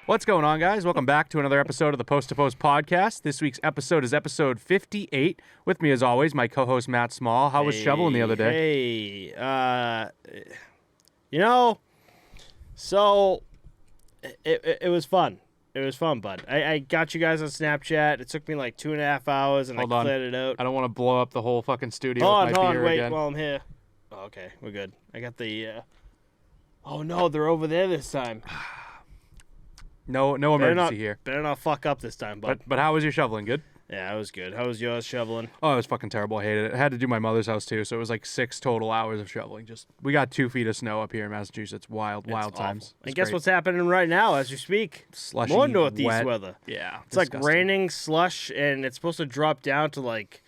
What's going on, guys? Welcome back to another episode of the Post to Post podcast. This week's episode is episode 58. With me, as always, my co-host Matt Small. How was shoveling the other day? So it was fun. It was fun, bud. I got you guys on Snapchat. It took me like 2.5 hours, and I cleared it out. I don't want to blow up the whole fucking studio with my beer wait, again. while I'm here. Oh, okay, we're good. I got the. Oh no, they're over there this time. No emergency here. Better not fuck up this time, bud. But how was your shoveling? Good? Yeah, it was good. How was yours shoveling? Oh, it was fucking terrible. I hated it. I had to do my mother's house too, so it was like 6 total hours of shoveling. We got 2 feet of snow up here in Massachusetts. Wild times. And guess what's happening right now as you speak? Slushy, more northeast wet weather. Yeah, it's disgusting. Like raining, slush, and it's supposed to drop down to like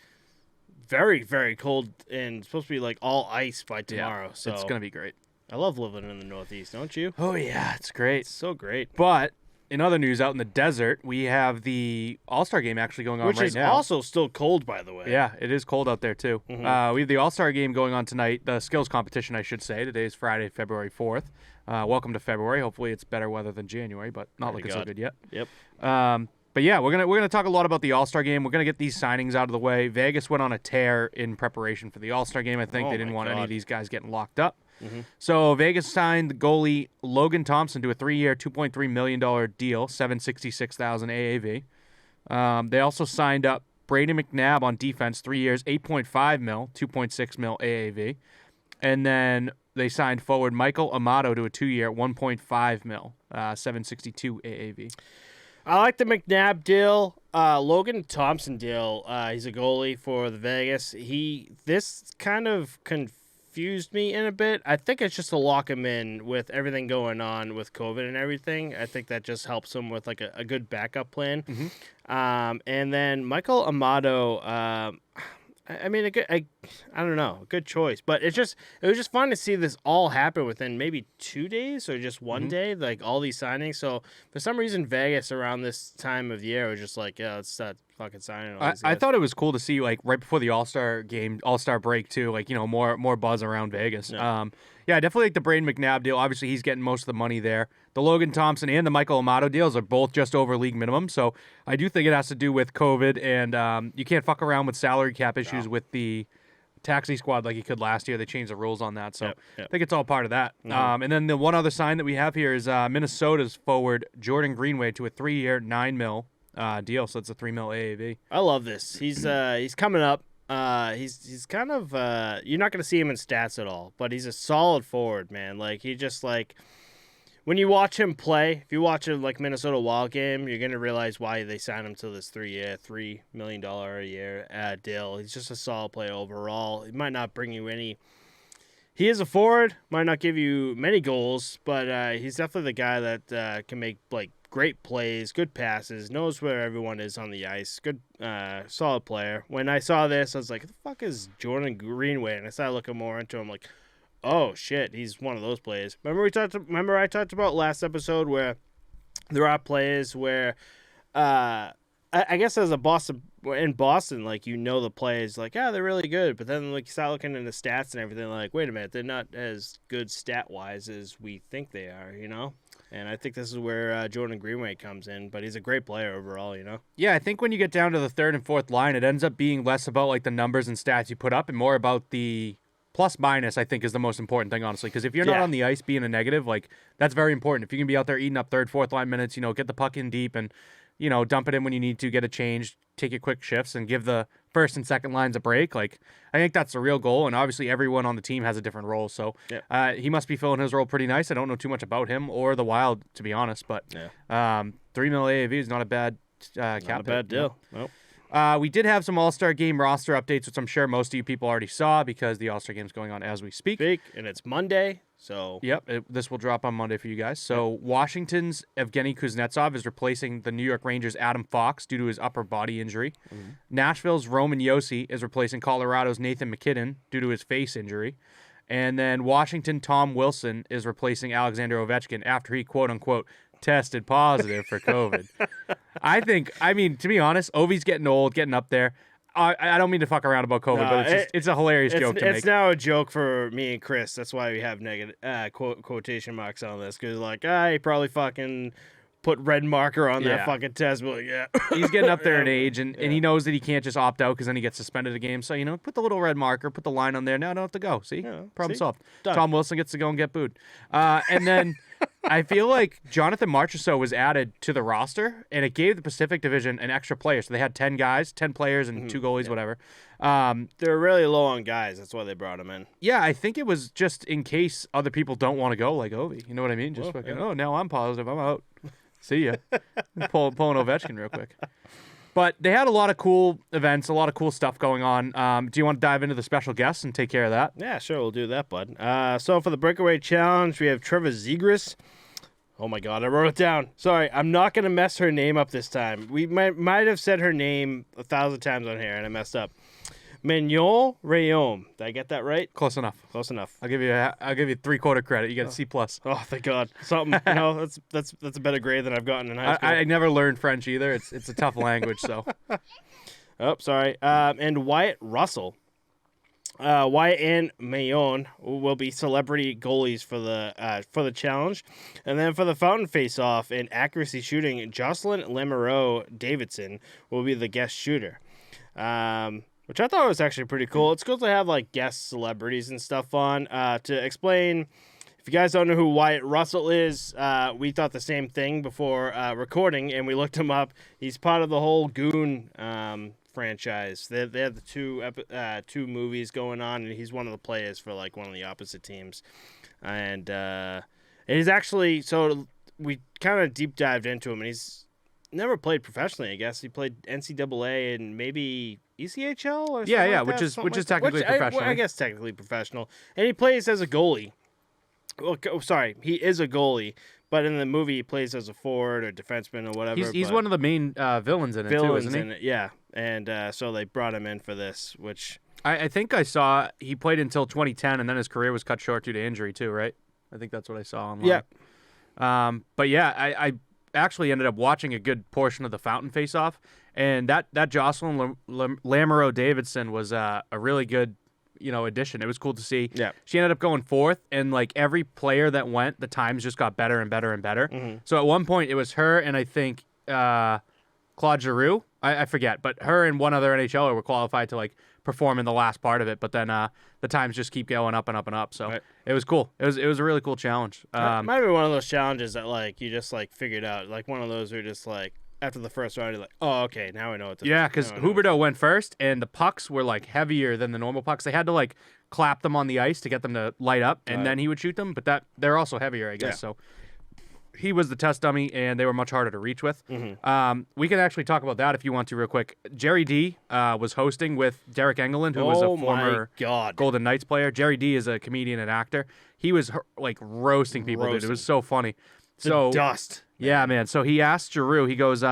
very, very cold, and it's supposed to be like all ice by tomorrow. Yeah, so it's gonna be great. I love living in the Northeast, don't you? Oh yeah, it's great. It's so great. But in other news, out in the desert, we have the All-Star game actually going on right now. Which is also still cold, by the way. Yeah, it is cold out there, too. Mm-hmm. We have the All-Star game going on tonight, the skills competition, I should say. Today is Friday, February 4th. Welcome to February. Hopefully it's better weather than January, but not looking so good yet. Yep. But yeah, we're gonna talk a lot about the All-Star game. We're gonna get these signings out of the way. Vegas went on a tear in preparation for the All-Star game. I think they didn't want any of these guys getting locked up. Mm-hmm. So Vegas signed the goalie Logan Thompson to a 3-year, $2.3 million deal, $766,000 AAV. They also signed up Brady McNabb on defense, 3 years, $8.5 mil, $2.6 mil AAV. And then they signed forward Michael Amato to a 2-year, $1.5 mil, $762 AAV. I like the McNabb deal. Logan Thompson deal. He's a goalie for the Vegas. This kind of confused me in a bit. I think it's just to lock him in with everything going on with COVID and everything. I think that just helps him with like a good backup plan. Mm-hmm. And then Michael Amato. I mean, I don't know, a good choice, but it was just fun to see this all happen within maybe 2 days or just one day, like all these signings. So for some reason, Vegas around this time of year was just like, yeah, let's start fucking signing all these guys. I thought it was cool to see like right before the All-Star game, All-Star break too, like, you know, more buzz around Vegas. Yeah, I definitely like the Braden McNabb deal. Obviously, he's getting most of the money there. The Logan Thompson and the Michael Amato deals are both just over league minimum. So I do think it has to do with COVID, and you can't fuck around with salary cap issues with the taxi squad like you could last year. They changed the rules on that. So I think it's all part of that. Mm-hmm. And then the one other sign that we have here is Minnesota's forward Jordan Greenway to a 3-year, $9 mil deal. So it's a $3 mil AAV. I love this. He's coming up. He's kind of you're not gonna see him in stats at all, but he's a solid forward, man. Like he just like when you watch him play, if you watch a like Minnesota Wild game, you're gonna realize why they signed him to this 3-year, $3 million a year deal. He's just a solid player overall. He might not bring you any. He is a forward, might not give you many goals, but he's definitely the guy that can make like great plays, good passes, knows where everyone is on the ice. Good, solid player. When I saw this, I was like, "Who the fuck is Jordan Greenway?" And I started looking more into him. Like, oh shit, he's one of those players. Remember I talked about last episode where there are players where, I guess as a in Boston, like you know the players, like they're really good, but then like you start looking into the stats and everything, like wait a minute, they're not as good stat wise as we think they are, you know. And I think this is where Jordan Greenway comes in, but he's a great player overall, you know? Yeah, I think when you get down to the third and fourth line, it ends up being less about like the numbers and stats you put up and more about the plus minus, I think, is the most important thing, honestly. Because if you're not on the ice being a negative, like that's very important. If you can be out there eating up third, fourth line minutes, you know, get the puck in deep and, you know, dump it in when you need to, get a change, take your quick shifts, and give the first and second lines a break. Like, I think that's the real goal, and obviously everyone on the team has a different role, so he must be filling his role pretty nice. I don't know too much about him or the Wild, to be honest, but $3 mil AAV is not a bad cap. Not a bad deal. Nope. We did have some All-Star Game roster updates, which I'm sure most of you people already saw because the All-Star Game is going on as we speak. And it's Monday, so... Yep, this will drop on Monday for you guys. So Washington's Evgeny Kuznetsov is replacing the New York Rangers' Adam Fox due to his upper body injury. Mm-hmm. Nashville's Roman Josi is replacing Colorado's Nathan McKinnon due to his face injury. And then Washington Tom Wilson is replacing Alexander Ovechkin after he, quote-unquote, tested positive for COVID. I mean, to be honest, Ovi's getting old, getting up there. I don't mean to fuck around about COVID, but it's a hilarious joke to make. It's now a joke for me and Chris. That's why we have negative quotation marks on this, because like, he probably fucking put red marker on that Yeah. fucking test. Be like, yeah. He's getting up there in age, and he knows that he can't just opt out because then he gets suspended a game. So, put the little red marker, put the line on there. Now I don't have to go. See? Yeah, Problem see? solved. Done. Tom Wilson gets to go and get booed. And then I feel like Jonathan Marchessault was added to the roster, and it gave the Pacific Division an extra player. So they had 10 guys, 10 players, and 2 goalies, whatever. They're really low on guys. That's why they brought him in. Yeah, I think it was just in case other people don't want to go, like Ovi. You know what I mean? Just Well, fucking, yeah. oh, now I'm positive. I'm out. See ya. Pulling Ovechkin real quick. But they had a lot of cool events, a lot of cool stuff going on. Do you want to dive into the special guests and take care of that? Yeah, sure, we'll do that, bud. So for the Breakaway Challenge, we have Trevor Zegras. Oh my God, I wrote it down. Sorry, I'm not gonna mess her name up this time. We might have said her name 1,000 times on here, and I messed up. Mignon Rayom. Did I get that right? Close enough. Close enough. I'll give you 3/4 credit. You got a C+. Oh, thank God. Something. That's a better grade than I've gotten in high school. I never learned French either. It's a tough language, so. Oh, sorry. And Wyatt Russell. Wyatt and Mayon will be celebrity goalies for the challenge, and then for the fountain face-off and accuracy shooting, Jocelyn Lamoureux Davidson will be the guest shooter, which I thought was actually pretty cool. It's cool to have like guest celebrities and stuff on. To explain, if you guys don't know who Wyatt Russell is, we thought the same thing before recording, and we looked him up. He's part of the whole Goon franchise. They have the two movies going on, and he's one of the players for like one of the opposite teams. And he's actually, so we kind of deep dived into him, and he's never played professionally. I guess he played NCAA and maybe ECHL or something Yeah, like which is technically professional. I guess technically professional, and he plays as a goalie. Well, sorry, he is a goalie, but in the movie he plays as a forward or defenseman or whatever. He's one of the main villains in it too, isn't he? In it, yeah. And so they brought him in for this, which I think I saw he played until 2010, and then his career was cut short due to injury too, right? I think that's what I saw online. yeah. But yeah, I actually ended up watching a good portion of the Fountain face-off, and that Jocelyn Lamoureux Davidson was a really good addition. It was cool to see. Yeah. She ended up going 4th, and like every player that went, the times just got better and better and better. Mm-hmm. So at one point it was her and I think Claude Giroux. I forget, but her and one other NHLer were qualified to like perform in the last part of it. But then the times just keep going up and up and up. So Right. It was cool. It was a really cool challenge. Might be one of those challenges that like you just like figured out. Like one of those where just like after the first round, you're like, oh, okay, now I know what to do. Yeah, because Huberdeau went first, and the pucks were like heavier than the normal pucks. They had to like clap them on the ice to get them to light up, and then he would shoot them. But they're also heavier, I guess. Yeah. So he was the test dummy, and they were much harder to reach with. Mm-hmm. We can actually talk about that if you want to real quick. Jerry D was hosting with Derek Engelland, who was a former Golden Knights player. Jerry D is a comedian and actor. He was like roasting people, dude. It was so funny. The dust. Yeah, man. So he asked Giroux, he goes,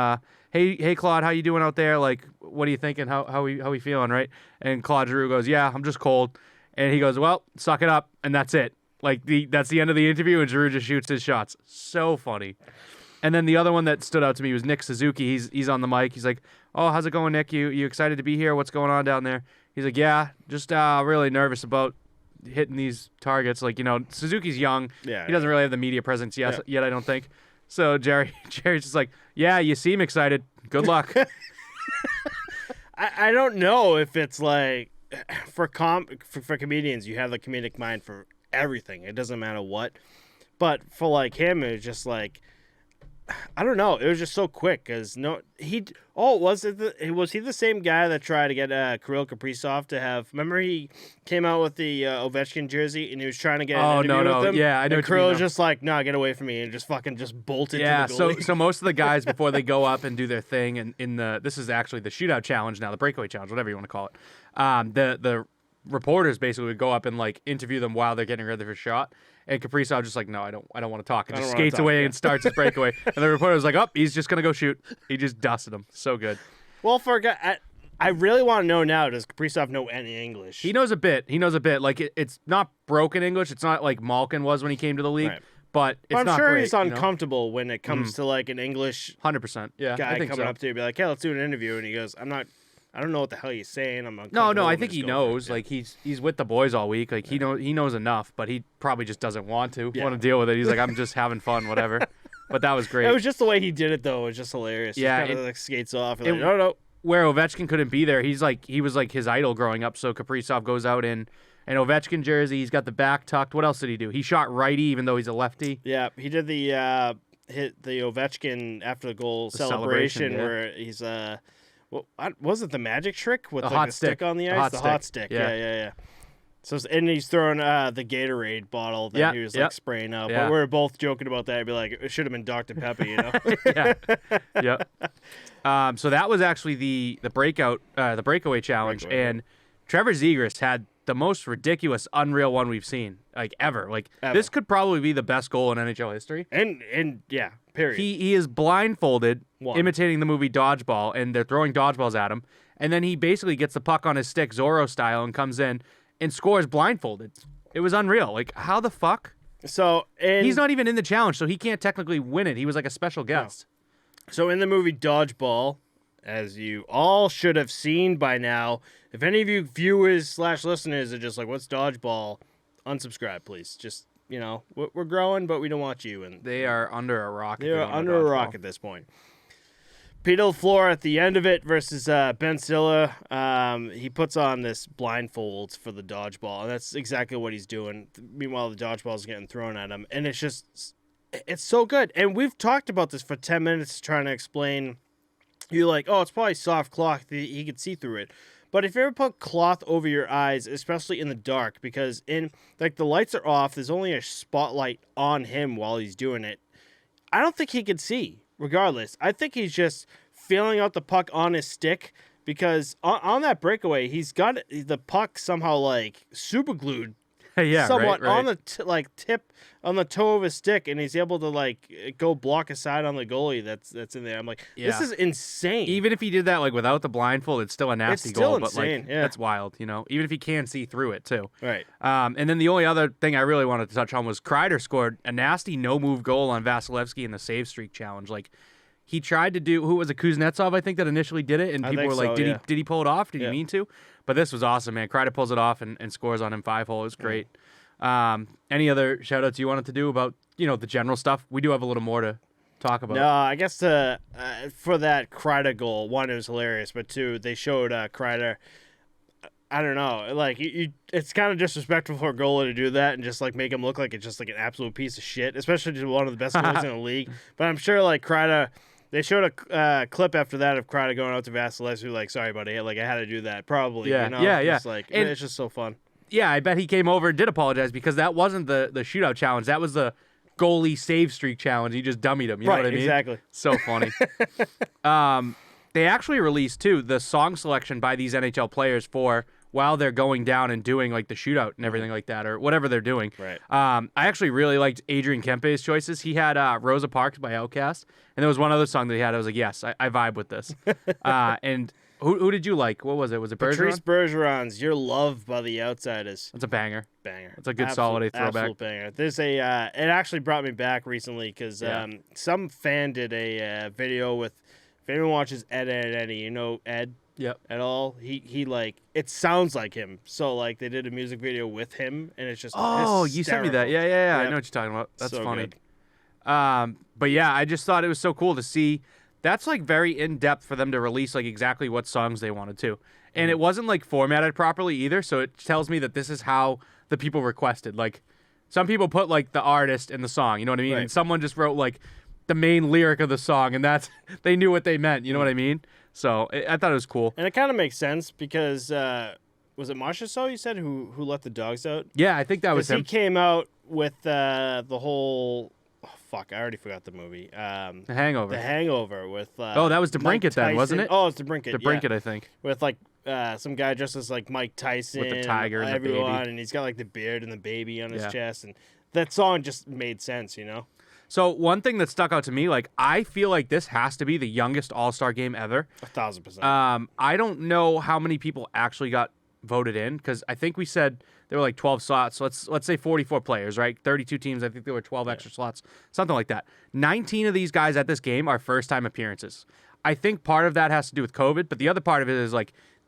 hey, Claude, how you doing out there? Like, what are you thinking? How we feeling, right? And Claude Giroux goes, yeah, I'm just cold. And he goes, well, suck it up, and that's it. Like, that's the end of the interview, and Giroux just shoots his shots. So funny. And then the other one that stood out to me was Nick Suzuki. He's on the mic. He's like, oh, how's it going, Nick? You excited to be here? What's going on down there? He's like, yeah, just really nervous about hitting these targets. Like, Suzuki's young. Yeah. He doesn't really have the media presence yet, I don't think. So Jerry's just like, yeah, you seem excited. Good luck. I don't know if it's like for comedians, you have the comedic mind for everything. It doesn't matter what. But for like him, it was just like, I don't know. It was just so quick because was he the same guy that tried to get Kirill Kaprizov to have? Remember he came out with the Ovechkin jersey and he was trying to get an interview with him. Yeah, I know. And Kirill was just like, "No, get away from me," and just fucking bolted. Yeah. To the goalie. So most of the guys before they go up and do their thing, and this is actually the Shootout challenge now, the Breakaway challenge, whatever you want to call it. The reporters basically would go up and like interview them while they're getting ready for a shot. And Kaprizov just like, no, I don't want to talk. And just skates away and starts his breakaway. And the reporter was like, oh, he's just gonna go shoot. He just dusted him. So good. Well, for a guy, I really want to know now. Does Kaprizov know any English? He knows a bit. Like it's not broken English. It's not like Malkin was when he came to the league. Right. But it's I'm not sure great, he's uncomfortable when it comes to like an English 100%. Yeah, guy I think coming so. up to you, be like, "Hey, let's do an interview," and he goes, I don't know what the hell you're saying. I'm No, uncomfortable. I think he knows. Like he's with the boys all week. Like he knows enough, but he probably just doesn't want to deal with it. He's like, I'm just having fun, whatever. But that was great. It was just the way he did it, though. It was just hilarious. Yeah, he kind of like skates off. And no. Where Ovechkin couldn't be there, he was like his idol growing up. So Karisov goes out in an Ovechkin jersey. He's got the back tucked. What else did he do? He shot righty, even though he's a lefty. Yeah, he did the hit the Ovechkin after the goal celebration where he's was it the magic trick with the stick on the ice? The hot stick. Yeah. So and he's throwing the Gatorade bottle that he was like spraying up. Yeah. But we were both joking about that. I'd be like, it should have been Dr. Pepper, you know? So that was actually the breakaway challenge, and Trevor Zegras had the most ridiculous, unreal one we've seen ever. This could probably be the best goal in NHL history. And period. He is blindfolded, imitating the movie Dodgeball, and they're throwing dodgeballs at him, and then he basically gets the puck on his stick, Zorro style, and comes in and scores blindfolded. It was unreal. How the fuck? So he's not even in the challenge, so he can't technically win it. He was like a special guest. No. So in the movie Dodgeball, as you all should have seen by now, if any of you viewers / listeners are just like, what's Dodgeball? Unsubscribe, please. Just, we're growing, but we don't want you. And they are under a rock. They are under a rock at this point. Peter LaFleur at the end of it versus Ben Stiller. He puts on this blindfolds for the dodgeball, and that's exactly what he's doing. Meanwhile, the dodgeball's getting thrown at him, and it's so good. And we've talked about this for 10 minutes trying to explain. You're like, oh, it's probably soft cloth. He could see through it. But if you ever put cloth over your eyes, especially in the dark, because the lights are off, there's only a spotlight on him while he's doing it, I don't think he could see. Regardless, I think he's just feeling out the puck on his stick because on that breakaway, he's got the puck somehow super glued, somewhat right. on the tip on the toe of his stick, and he's able to go block aside on the goalie that's in there. I'm like, this is insane. Even if he did that like without the blindfold, it's still a nasty goal. Insane. But that's wild, Even if he can see through it too. Right. And then the only other thing I really wanted to touch on was Kreider scored a nasty no-move goal on Vasilevsky in the save streak challenge. He tried to do, who was it, Kuznetsov, I think, that initially did it, and people were like, did he pull it off? Did he mean to? But this was awesome, man. Kreider pulls it off and scores on him 5-hole. It was great. Any other shout-outs you wanted to do about, the general stuff? We do have a little more to talk about. No, I guess for that Kreider goal, one, it was hilarious, but two, they showed Kreider, I don't know, it's kind of disrespectful for a goalie to do that and just make him look like it's just an absolute piece of shit, especially to one of the best goalies in the league. But I'm sure Kreider, they showed a clip after that of Kreider going out to Vasilevsky, sorry buddy, I had to do that, probably. Yeah. It's just so fun. Yeah, I bet he came over and did apologize because that wasn't the shootout challenge. That was the goalie save streak challenge. He just dummied him. You know what I mean? Exactly. So funny. They actually released, too, the song selection by these NHL players for while they're going down and doing, the shootout and everything like that, or whatever they're doing. Right. I actually really liked Adrian Kempe's choices. He had Rosa Parks by Outkast, and there was one other song that he had. I was like, yes, I vibe with this. And who did you like? What was it? Was it Bergeron? Patrice Bergeron's You're Loved by the Outsiders. It's a banger. Banger. It's a good solid throwback. Absolute banger. There's it actually brought me back recently because some fan did a video with, if anyone watches Ed Eddie, Ed? Yep. At all, he it sounds like him. So they did a music video with him, and it's just hysterical. You sent me that. Yeah. Yep. I know what you're talking about. That's so funny. Good. But yeah, I just thought it was so cool to see. That's very in depth for them to release exactly what songs they wanted to, and it wasn't formatted properly either. So it tells me that this is how the people requested. Some people put the artist in the song. You know what I mean? Right. And someone just wrote the main lyric of the song, and that's they knew what they meant. You know what I mean? So I thought it was cool. And it kind of makes sense because, was it Marchessault you said who let the dogs out? Yeah, I think that was him. He came out with the whole, I already forgot the movie. The Hangover. The Hangover with that was DeBrincat then, wasn't it? Oh, it's DeBrincat. DeBrincat, I think. With some guy dressed as Mike Tyson. With the tiger and the baby. And he's got the beard and the baby on his chest. And that song just made sense, So one thing that stuck out to me, I feel like this has to be the youngest All-Star game ever. 1,000%. I don't know how many people actually got voted in because I think we said there were 12 slots. So let's say 44 players, right? 32 teams. I think there were 12 extra slots, something like that. 19 of these guys at this game are first-time appearances. I think part of that has to do with COVID, but the other part of it is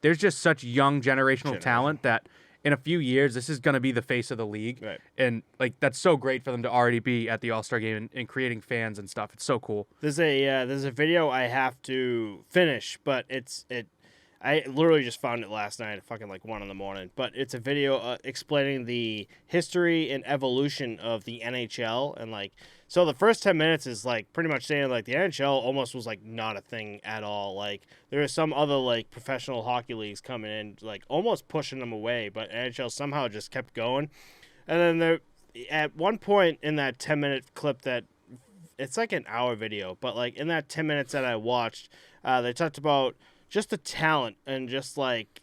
there's just such young generational talent that in a few years, this is going to be the face of the league. Right. And, like, that's so great for them to already be at the All-Star game and creating fans and stuff. It's so cool. There's a video I have to finish, but I literally just found it last night at fucking like 1 a.m. But it's a video explaining the history and evolution of the NHL. And like, so the first 10 minutes is like pretty much saying like the NHL almost was like not a thing at all. Like there are some other like professional hockey leagues coming in, like almost pushing them away, but NHL somehow just kept going. And then there, at one point in that 10-minute clip that it's like an hour video, but like in that 10 minutes that I watched, they talked about just the talent and just like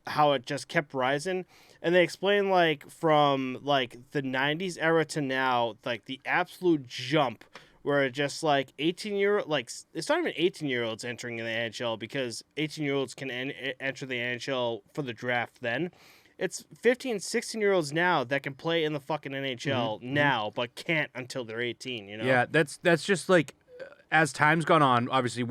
how it just kept rising. And they explain like from like the 90s era to now, like the absolute jump where it just like 18-year-old, like it's not even 18-year-olds entering in the NHL because 18-year-olds can enter the NHL for the draft then. It's 15, 16-year-olds now that can play in the fucking NHL now, but can't until they're 18, you know? Yeah, that's just like, as time's gone on, obviously,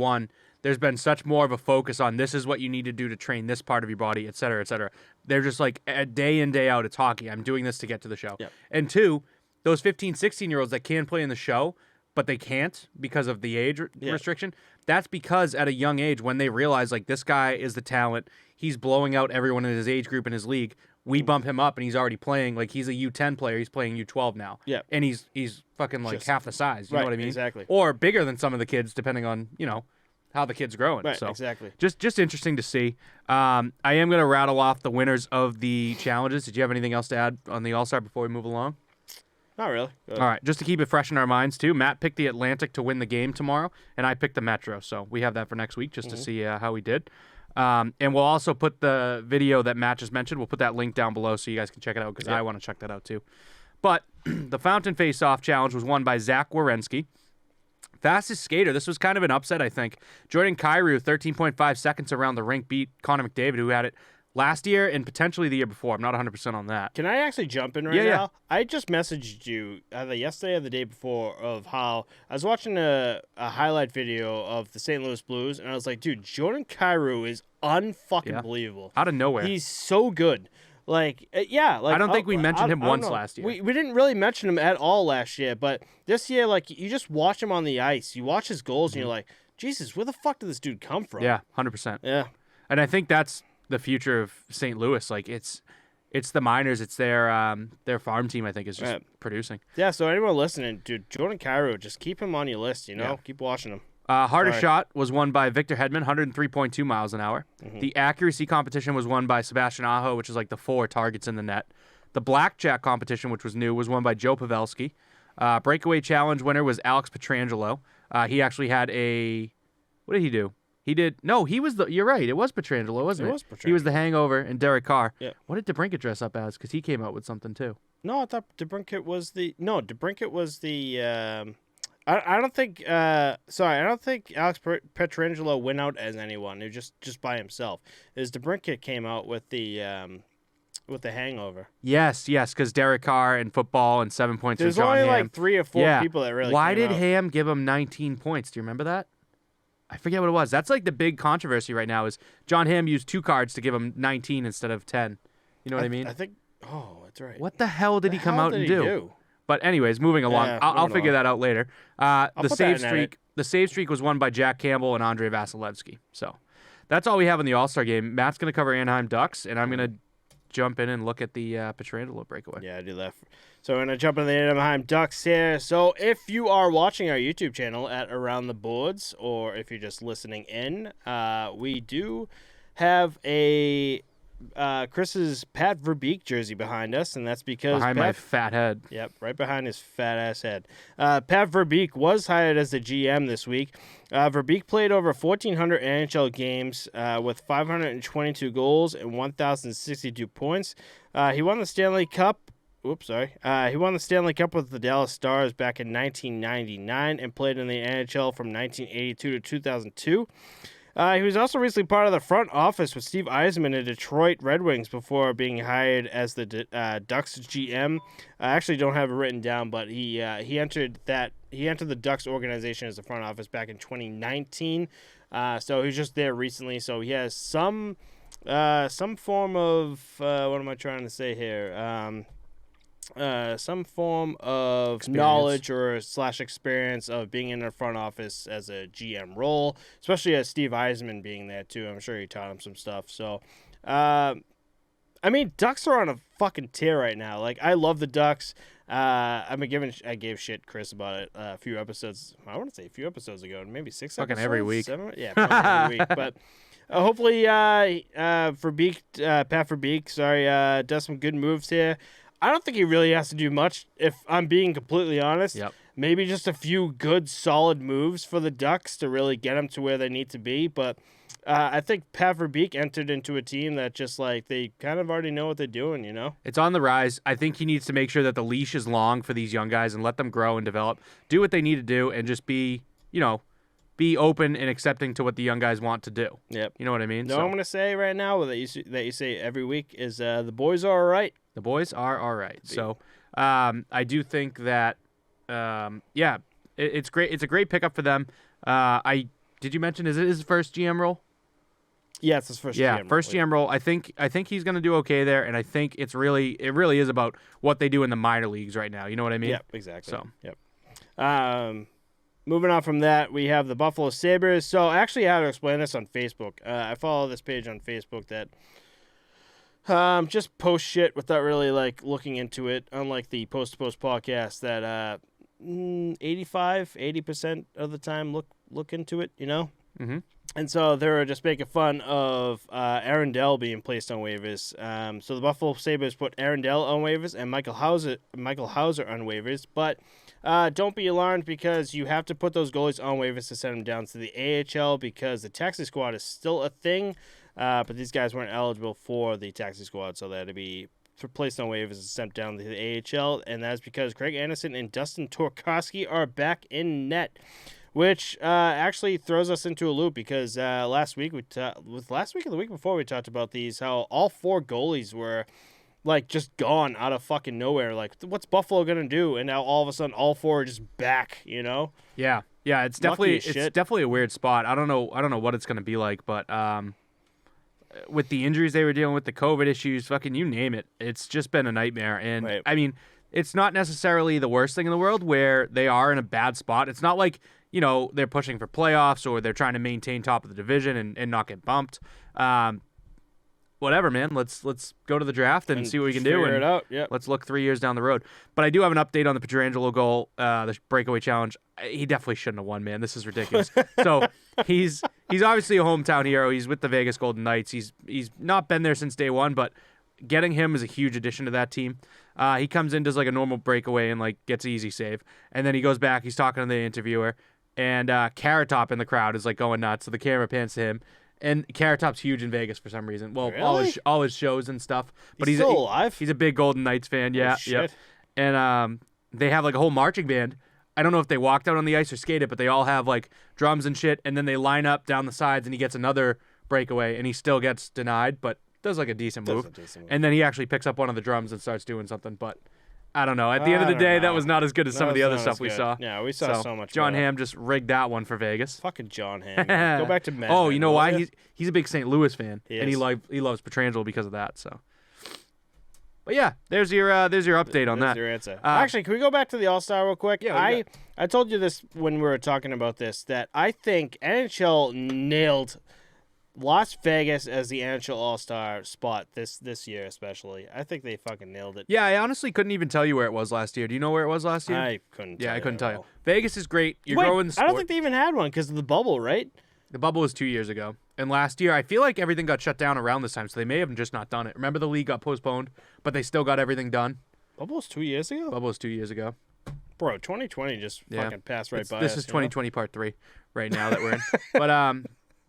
there's been such more of a focus on this is what you need to do to train this part of your body, et cetera, et cetera. They're just like, day in, day out, it's hockey. I'm doing this to get to the show. Yep. And two, those 15, 16-year-olds that can play in the show, but they can't because of the age restriction, that's because at a young age, when they realize, like, this guy is the talent, he's blowing out everyone in his age group in his league, we bump him up and he's already playing, like, he's a U10 player, he's playing U12 now. Yeah. And he's fucking, like, half the size, you know what I mean? Exactly. Or bigger than some of the kids, depending on, you know, how the kid's growing. Right, so exactly. Just interesting to see. I am going to rattle off the winners of the challenges. Did you have anything else to add on the All-Star before we move along? Not really. All right, just to keep it fresh in our minds, too, Matt picked the Atlantic to win the game tomorrow, and I picked the Metro. So we have that for next week just to see how we did. And we'll also put the video that Matt just mentioned. We'll put that link down below so you guys can check it out because I want to check that out, too. But the Fountain Face-Off Challenge was won by Zach Werenski. Fastest skater. This was kind of an upset, I think. Jordan Kyrou, 13.5 seconds around the rink, beat Connor McDavid, who had it last year and potentially the year before. I'm not 100% on that. Can I actually jump in right now? I just messaged you either yesterday or the day before of how I was watching a highlight video of the St. Louis Blues, and I was like, dude, Jordan Kyrou is unfucking believable. Out of nowhere. He's so good. Like, yeah. Like, I don't think we mentioned him once last year. We didn't really mention him at all last year, but this year, like, you just watch him on the ice. You watch his goals, and you're like, Jesus, where the fuck did this dude come from? Yeah, 100%. Yeah. And I think that's the future of St. Louis. Like, it's the minors. It's their farm team, I think, is just producing. Yeah, so anyone listening, dude, Jordan Kyrou, just keep him on your list, you know? Yeah. Keep watching him. Hardest shot was won by Victor Hedman, 103.2 miles an hour. The accuracy competition was won by Sebastian Aho, which is like the 4 targets in the net. The blackjack competition, which was new, was won by Joe Pavelski. Breakaway challenge winner was Alex Pietrangelo. He actually had a... What did he do? He was the... You're right. It was Pietrangelo, wasn't it? It was Pietrangelo. He was the hangover and Derek Carr. Yeah. What did DeBrincat dress up as? Because he came out with something, too. No, I thought DeBrincat was the... No, DeBrincat was the... I don't think Alex Pietrangelo went out as anyone. He was just by himself. Is DeBrincat came out with the hangover. Yes, because Derek Carr and football and 7 points There's for John only Hamm. like 3 or 4 people that really Why came did out. Hamm give him 19 points? Do you remember that? I forget what it was. That's like the big controversy right now is John Hamm used 2 cards to give him 19 instead of 10. You know what I mean? I think... Oh, that's right. What the hell did he come out and do? But anyways, moving along. Yeah, I'll figure that out later. The save streak was won by Jack Campbell and Andrei Vasilevsky. So that's all we have in the All-Star game. Matt's going to cover Anaheim Ducks, and I'm going to jump in and look at the Pietrangelo breakaway. Yeah, I do that. So we're going to jump into the Anaheim Ducks here. So if you are watching our YouTube channel at Around the Boards, or if you're just listening in, we do have a... Chris's Pat Verbeek jersey behind us, and that's because my fat head. Yep, right behind his fat ass head. Pat Verbeek was hired as the GM this week. Verbeek played over 1,400 NHL games with 522 goals and 1,062 points. He won the Stanley Cup. He won the Stanley Cup with the Dallas Stars back in 1999 and played in the NHL from 1982 to 2002. He was also recently part of the front office with Steve Yzerman at Detroit Red Wings before being hired as the Ducks GM. I actually don't have it written down, but he entered the Ducks organization as the front office back in 2019. So he was just there recently. So he has some some form of what am I trying to say here? Some form of knowledge or / experience of being in the front office as a GM role, especially as Steve Eisman being there too. I'm sure he taught him some stuff. So, I mean, Ducks are on a fucking tear right now. Like, I love the Ducks. I gave shit Chris about it a few episodes. I want to say a few episodes ago, maybe 6 fucking episodes. Every week. 7? Yeah, every week. But hopefully, Pat Verbeek, does some good moves here. I don't think he really has to do much, if I'm being completely honest. Yep. Maybe just a few good, solid moves for the Ducks to really get them to where they need to be. But I think Pat Verbeek entered into a team that just, like, they kind of already know what they're doing, you know? It's on the rise. I think he needs to make sure that the leash is long for these young guys and let them grow and develop, do what they need to do, and just be open and accepting to what the young guys want to do. Yep. You know what I mean? I'm going to say right now that you say every week is the boys are all right. The boys are all right. So I do think that, it's great. It's a great pickup for them. Did you mention, is it his first GM role? Yeah, it's his first GM role. First GM role. I think he's going to do okay there, and I think it really is about what they do in the minor leagues right now. You know what I mean? Yep, exactly. So, yep. Moving on from that, we have the Buffalo Sabres. So I actually had to explain this on Facebook. I follow this page on Facebook that just post shit without really like looking into it, unlike the Post to Post podcast that 80% of the time look into it, you know? Mm-hmm. And so they were just making fun of Aaron Dell being placed on waivers. So the Buffalo Sabres put Aaron Dell on waivers and Michael Hauser on waivers. But don't be alarmed, because you have to put those goalies on waivers to send them down to the AHL, because the taxi squad is still a thing. But these guys weren't eligible for the taxi squad, so they had to be placed on waivers and sent down to the AHL. And that's because Craig Anderson and Dustin Torkowski are back in net, which actually throws us into a loop, because last week or the week before we talked about these, how all 4 goalies were like just gone out of fucking nowhere. Like, what's Buffalo gonna do? And now all of a sudden, all 4 are just back. You know? Yeah. It's definitely a weird spot. I don't know what it's gonna be like, but with the injuries they were dealing with, the COVID issues, fucking you name it, it's just been a nightmare. And right. I mean, it's not necessarily the worst thing in the world where they are in a bad spot. It's not like, they're pushing for playoffs or they're trying to maintain top of the division and not get bumped. Whatever, man. Let's go to the draft and see what we can do. Figure it out. Yep. Let's look 3 years down the road. But I do have an update on the Pietrangelo goal, the breakaway challenge. He definitely shouldn't have won, man. This is ridiculous. So he's obviously a hometown hero. He's with the Vegas Golden Knights. He's not been there since day one, but getting him is a huge addition to that team. He comes in, does like a normal breakaway and like gets an easy save. And then he goes back. He's talking to the interviewer. And Karisov in the crowd is like going nuts. So the camera pans to him. And Carrot Top's huge in Vegas for some reason. Well, really? all his shows and stuff. But he's still alive? He's a big Golden Knights fan. Yeah. Oh, shit. Yep. And they have like a whole marching band. I don't know if they walked out on the ice or skated, but they all have like drums and shit. And then they line up down the sides, and he gets another breakaway, and he still gets denied, but does like a decent move. And then he actually picks up one of the drums and starts doing something. But I don't know. At the end of the day, that was not as good as some of the other stuff we saw. Yeah, we saw so much. John Hamm just rigged that one for Vegas. Fucking John Hamm. Go back to Mets. Oh, you know why? He's a big St. Louis fan, and he loves Pietrangelo because of that. So, but yeah, there's your update on that. There's your answer. Actually, can we go back to the All-Star real quick? Yeah. I told you this when we were talking about this, that I think NHL nailed Las Vegas as the NHL All-Star spot this year, especially. I think they fucking nailed it. Yeah, I honestly couldn't even tell you where it was last year. Do you know where it was last year? I couldn't. Yeah, I couldn't tell you. Vegas is great. You're Wait, growing the sport. I don't think they even had one because of the bubble, right? The bubble was 2 years ago. And last year, I feel like everything got shut down around this time, so they may have just not done it. Remember, the league got postponed, but they still got everything done. Bubble was 2 years ago? Bubble was 2 years ago. Bro, 2020 just fucking passed by us. This is 2020 part 3 right now that we're in.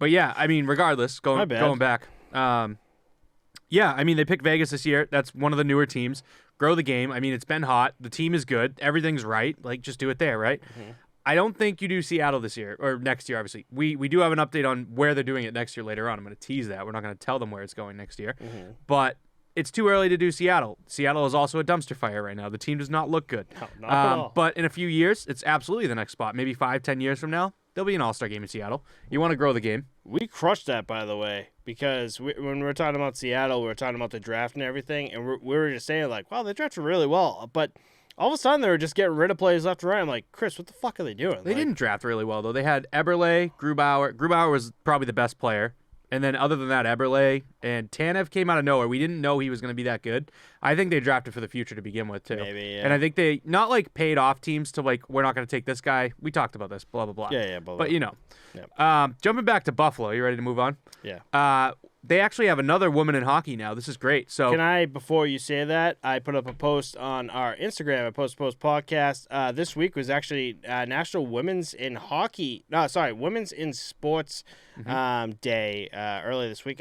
But yeah, I mean, regardless, going back. Yeah, I mean, they picked Vegas this year. That's one of the newer teams. Grow the game. I mean, it's been hot. The team is good. Everything's right. Like, just do it there, right? Mm-hmm. I don't think you do Seattle this year, or next year, obviously. We do have an update on where they're doing it next year later on. I'm going to tease that. We're not going to tell them where it's going next year. Mm-hmm. But it's too early to do Seattle. Seattle is also a dumpster fire right now. The team does not look good. No, not at all. But in a few years, it's absolutely the next spot. Maybe 5-10 years from now, there'll be an All-Star game in Seattle. You want to grow the game. We crushed that, by the way, because when we were talking about Seattle, we were talking about the draft and everything, and we were just saying, like, wow, they drafted really well. But all of a sudden, they were just getting rid of players left and right. I'm like, Chris, what the fuck are they doing? They didn't draft really well, though. They had Eberle, Grubauer. Grubauer was probably the best player. And then other than that, Eberle and Tanev came out of nowhere. We didn't know he was going to be that good. I think they drafted for the future to begin with, too. Maybe, yeah. And I think they not, like, paid off teams to, like, we're not going to take this guy. We talked about this, blah, blah, blah. Yeah, blah, blah. But, you know. Yep. Jumping back to Buffalo. You ready to move on? Yeah. They actually have another woman in hockey now. This is great. So Can I, before you say that, I put up a post on our Instagram at Posttopostpod. This week was actually National Women's in Hockey. No, sorry, Women's in Sports Day earlier this week.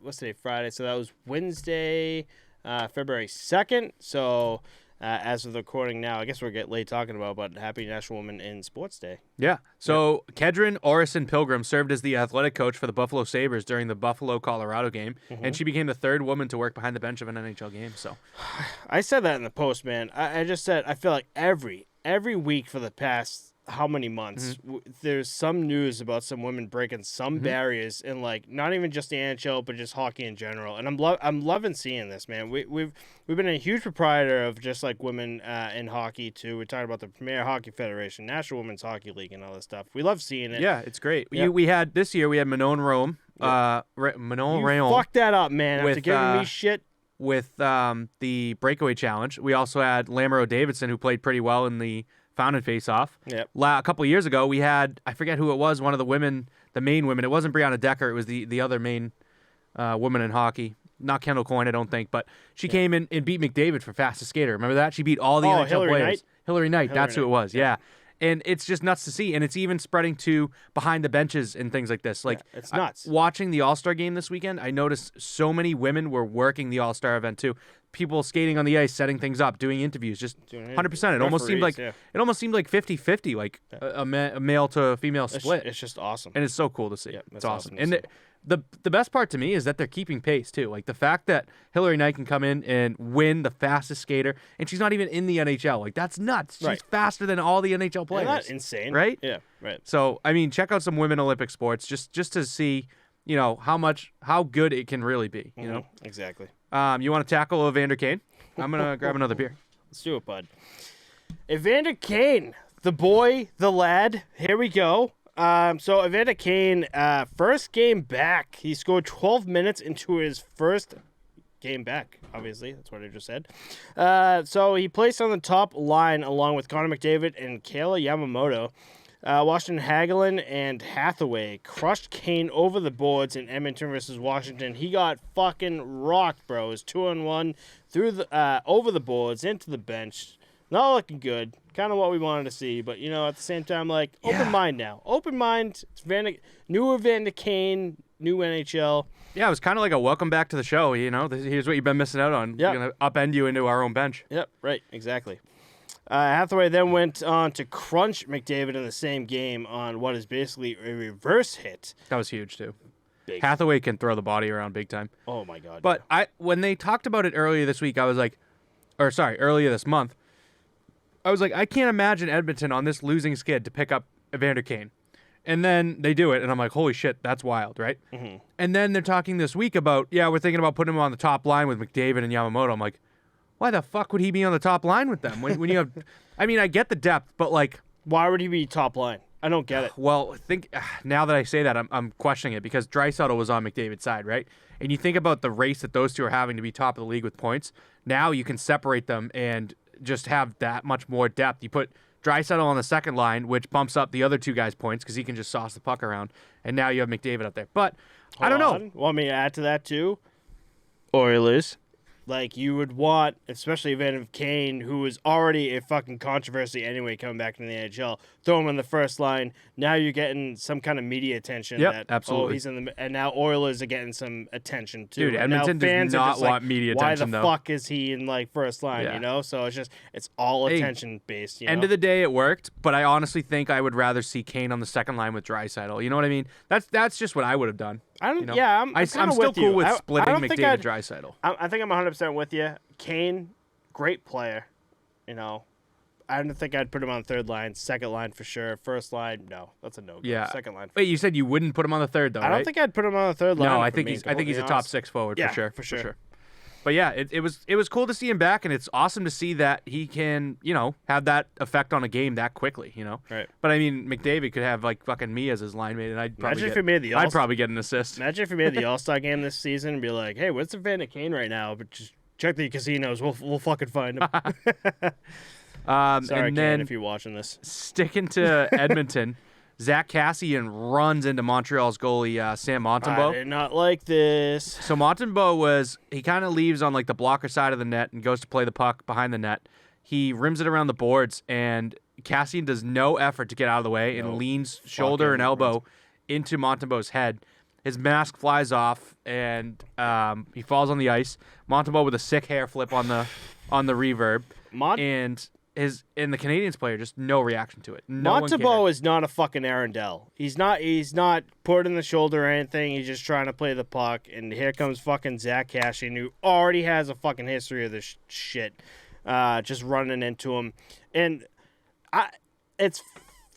What's today? Friday. So that was Wednesday, February 2nd. So as of the recording now, I guess we're getting late talking about, but happy National Women in Sports Day. Yeah. So Kedron Orison Pilgrim served as the athletic coach for the Buffalo Sabres during the Buffalo-Colorado game, and she became the third woman to work behind the bench of an NHL game. So I said that in the post, man. I just said I feel like every week for the past how many months there's some news about some women breaking some barriers in, like, not even just the NHL but just hockey in general, and I'm loving seeing this, man. We've been a huge proprietor of just like women in hockey too. We talked about the Premier Hockey Federation, National Women's Hockey League, and all this stuff. We love seeing it. yeah, it's great. Yep. We had this year we had Manon Rome, Manon Rayon. Fucked that up, man. After giving me shit. With the Breakaway Challenge. We also had Lamoureux Davidson, who played pretty well in the Fountain Face-Off. Yep. A couple of years ago, we had, I forget who it was, one of the women, the main women. It wasn't Brianna Decker. It was the other main woman in hockey. Not Kendall Coyne, I don't think, but she came in and beat McDavid for fastest skater. Remember that? She beat all the NHL Hillary players. Knight? Hillary Knight, Hillary that's who it Knight, was, yeah. And it's just nuts to see, and it's even spreading to behind the benches and things like this. Like, it's nuts. Watching the All-Star game this weekend, I noticed so many women were working the All-Star event too. People skating on the ice, setting things up, doing interviews, just 100%. It almost seemed like 50-50, like a male to female split. It's just awesome, and it's so cool to see. Yeah, it's awesome. And the best part to me is that they're keeping pace too. Like the fact that Hillary Knight can come in and win the fastest skater, and she's not even in the NHL. Like that's nuts. She's faster than all the NHL players. Isn't that insane? Right? Yeah, right. So I mean, check out some women Olympic sports just to see, you know, how good it can really be. You know, exactly. You want to tackle Evander Kane? I'm gonna grab another beer. Let's do it, bud. Evander Kane, the boy, the lad. Here we go. So Evander Kane, first game back. He scored 12 minutes into his first game back. Obviously, that's what I just said. So he placed on the top line along with Connor McDavid and Kayla Yamamoto. Washington Hagelin and Hathaway crushed Kane over the boards in Edmonton versus Washington. He got fucking rocked, bro. It was 2-on-1 through the over the boards into the bench. Not looking good. Kind of what we wanted to see, but you know, at the same time, like open mind now. Open mind. It's new Evander Kane, new NHL. Yeah, it was kind of like a welcome back to the show. You know, here's what you've been missing out on. Yep. We're gonna upend you into our own bench. Yep, right, exactly. Hathaway then went on to crunch McDavid in the same game on what is basically a reverse hit. That was huge too. Big. Hathaway can throw the body around big time. Oh my god. But when they talked about it earlier this week, I was like, earlier this month, I was like, I can't imagine Edmonton on this losing skid to pick up Evander Kane. And then they do it, and I'm like, holy shit, that's wild, right? Mm-hmm. And then they're talking this week about, we're thinking about putting him on the top line with McDavid and Yamamoto. I'm like, why the fuck would he be on the top line with them? When you have, I mean, I get the depth, but like, why would he be top line? I don't get it. Well, now that I say that, I'm questioning it because Draisaitl was on McDavid's side, right? And you think about the race that those two are having to be top of the league with points. Now you can separate them and just have that much more depth. You put Draisaitl on the second line, which bumps up the other two guys' points because he can just sauce the puck around. And now you have McDavid up there. But I don't know. Want me to add to that too? Oilers. Like, you would want, especially Evander Kane, who is already a fucking controversy anyway coming back into the NHL, throw him on the first line. Now you're getting some kind of media attention. Yep, absolutely. Oh, he's in the, and now Oilers are getting some attention, too. Dude, Edmonton does not want media attention, though. Why the fuck is he in, like, first line, you know? So it's all attention-based, you know? End of the day, it worked, but I honestly think I would rather see Kane on the second line with Draisaitl. You know what I mean? That's just what I would have done. I'm still cool with splitting McDavid Draisaitl. I think I'm 100% with you. Kane, great player, you know. I don't think I'd put him on third line. Second line for sure. First line, no. That's a no-go. Yeah. Second line. Wait, you said you wouldn't put him on the third, though, right? I don't think I'd put him on the third line. No, I think he's a top 6 forward for sure. For sure. But yeah, it was cool to see him back, and it's awesome to see that he can, have that effect on a game that quickly, Right. But I mean, McDavid could have like fucking me as his line mate, and I'd probably get an assist. Imagine if he made the All-Star game this season and be like, hey, what's the Evander Kane right now? But just check the casinos. We'll fucking find him. Sorry, and Kane, then if you're watching this. Sticking to Edmonton, Zach Kassian runs into Montreal's goalie, Sam Montembeault. I did not like this. So Montembeault he kind of leaves on like the blocker side of the net and goes to play the puck behind the net. He rims it around the boards, and Kassian does no effort to get out of the way and leans shoulder and elbow into Montembeault's head. His mask flies off, and he falls on the ice. Montembeault with a sick hair flip on the reverb, and the Canadiens player just no reaction to it. Montembeault is not a fucking Arundel. He's not put in the shoulder or anything. He's just trying to play the puck. And here comes fucking Zach Kassian, who already has a fucking history of this shit, just running into him. And it's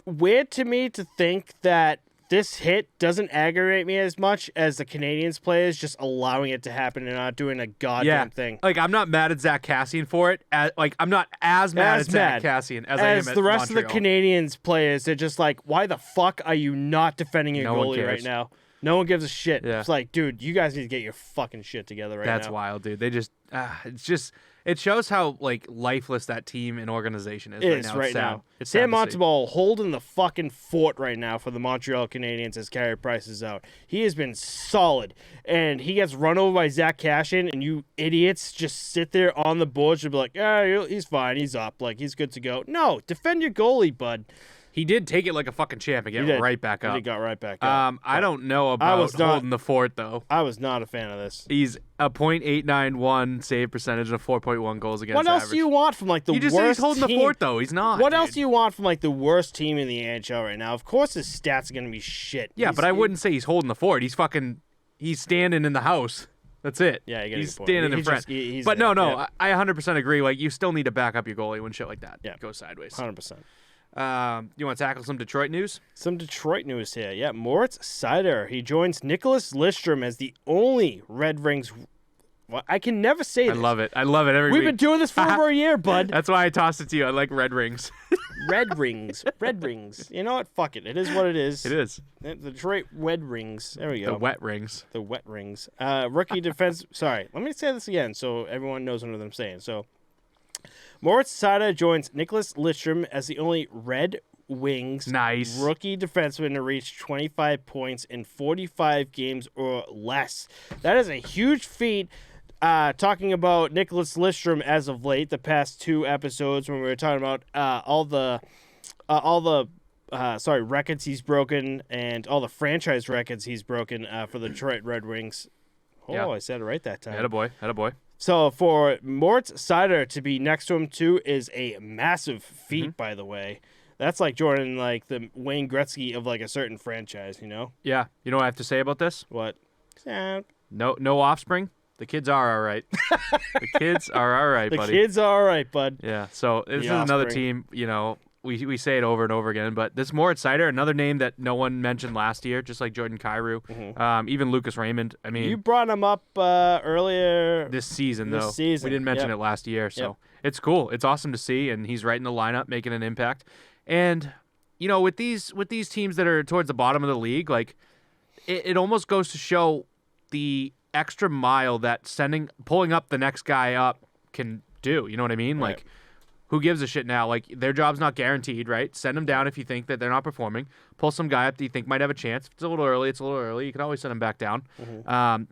weird to me to think that this hit doesn't aggravate me as much as the Canadiens players just allowing it to happen and not doing a goddamn thing. Like, I'm not mad at Zach Kassian for it. I'm not as mad at Zach Kassian as I am at the rest Montreal. of the Canadiens players. They're just like, why the fuck are you not defending your goalie right now? No one gives a shit. Yeah. It's like, dude, you guys need to get your fucking shit together right now. That's wild, dude. They just, it shows how like lifeless that team and organization is right now. It's Sam Montembeault holding the fucking fort right now for the Montreal Canadiens as Carey Price is out. He has been solid, and he gets run over by Zach Kassian, and you idiots just sit there on the boards and be like, he's fine, he's up, like he's good to go. No, defend your goalie, bud. He did take it like a fucking champ and get right back up. He got right back up. I don't know about holding the fort, though. I was not a fan of this. He's a .891 save percentage and a 4.1 goals against average. What else do you want from like the worst team? You just say he's holding the fort, though. He's not. What else do you want from like the worst team in the NHL right now? Of course his stats are going to be shit. Yeah, but I wouldn't say he's holding the fort. He's standing in the house. That's it. Yeah, he's standing in front. But no, yeah. I 100% agree. Like, you still need to back up your goalie when shit like that goes sideways. 100%. You want to tackle some Detroit news? Some Detroit news here. Yeah, Moritz Seider. He joins Nicholas Lidstrom as the only Red Wings. Well, I can never say this. I love it every week. We've been doing this for over a year, bud. That's why I tossed it to you. I like Red Rings. Red Rings. You know what? Fuck it. It is what it is. It is. The Detroit Red Rings. There we go. The wet rings. The wet rings. Rookie defense. Sorry. Let me say this again so everyone knows what I'm saying. So, Moritz Seider joins Nicholas Lidstrom as the only Red Wings rookie defenseman to reach 25 points in 45 games or less. That is a huge feat. Talking about Nicholas Lidstrom as of late, the past 2 episodes when we were talking about all the records he's broken and all the franchise records he's broken for the Detroit Red Wings. I said it right that time. Attaboy. So for Moritz Seider to be next to him too is a massive feat, by the way. That's like Jordan, like the Wayne Gretzky of like a certain franchise, you know? Yeah. You know what I have to say about this? What? No offspring. The kids are all right. The kids are all right, buddy. The kids are all right, bud. Yeah. So this is another team, we say it over and over again, but this Moritz Seider, another name that no one mentioned last year, just like Jordan Kyrou, even Lucas Raymond. I mean, you brought him up earlier this season, though. We didn't mention it last year, so it's cool. It's awesome to see, and he's right in the lineup, making an impact. And with these teams that are towards the bottom of the league, like it almost goes to show the extra mile that pulling up the next guy up can do. You know what I mean? Right. Like, who gives a shit now? Like, their job's not guaranteed, right? Send them down if you think that they're not performing. Pull some guy up that you think might have a chance. If it's a little early, it's a little early. You can always send them back down.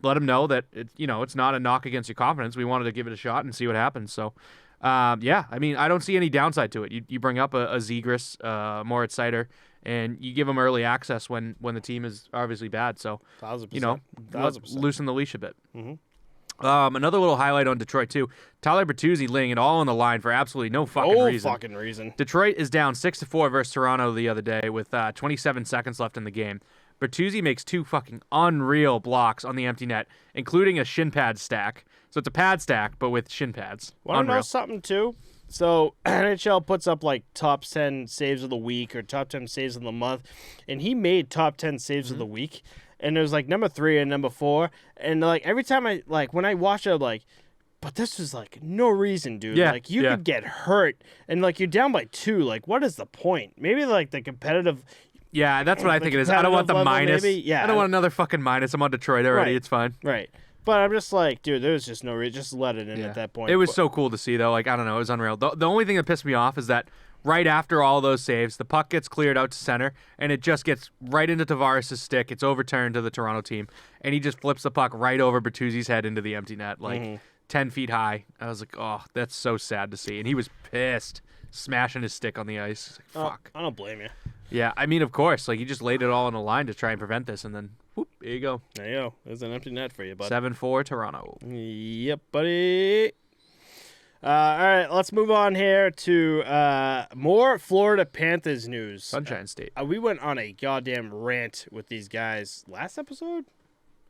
Let them know that it's not a knock against your confidence. We wanted to give it a shot and see what happens. So, I mean, I don't see any downside to it. You bring up a Zegras, Moritz Seider, and you give them early access when the team is obviously bad. So, 1,000%. Loosen the leash a bit. Another little highlight on Detroit, too. Tyler Bertuzzi laying it all on the line for absolutely no fucking reason. Detroit is down 6-4 versus Toronto the other day with 27 seconds left in the game. Bertuzzi makes 2 fucking unreal blocks on the empty net, including a shin pad stack. So it's a pad stack, but with shin pads. Want to know something, too? So NHL puts up like top 10 saves of the week or top 10 saves of the month, and he made top 10 saves of the week, and it was like number 3 and number 4, and like every time when I watch it, I'm like, but this was like no reason, dude. Yeah, Like you could get hurt, and like you're down by 2. Like what is the point? Maybe like the competitive. Yeah, that's what I think it is. I don't want the minus. Maybe? Yeah. I don't want another fucking minus. I'm on Detroit already. Right. It's fine. Right. But I'm just like, dude, there was just no reason. Just let it in at that point. It was so cool to see, though. Like, I don't know. It was unreal. The only thing that pissed me off is that right after all those saves, the puck gets cleared out to center, and it just gets right into Tavares' stick. It's overturned to the Toronto team, and he just flips the puck right over Bertuzzi's head into the empty net, like 10 feet high. I was like, oh, that's so sad to see. And he was pissed, smashing his stick on the ice. Like, fuck. I don't blame you. Yeah, I mean, of course. Like, he just laid it all on the line to try and prevent this, and then, whoop, there you go. There you go. There's an empty net for you, bud. 7-4 Toronto. Yep, buddy. All right, let's move on here to more Florida Panthers news. Sunshine State. We went on a goddamn rant with these guys last episode.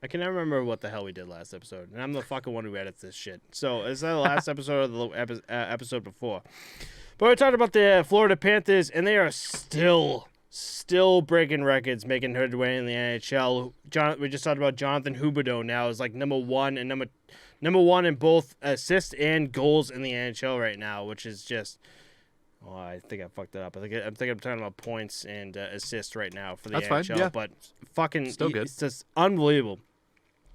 I can never remember what the hell we did last episode, and I'm the fucking one who edits this shit. So is that the last episode or the episode before? But we talked about the Florida Panthers, and they are still breaking records, making headway in the NHL. We just talked about Jonathan Huberdeau now is like number one in both assists and goals in the NHL right now, which is just. Oh, I think I fucked it up. I'm talking about points and assists right now for the That's NHL. fine, yeah. But fucking, Still good. It's just unbelievable.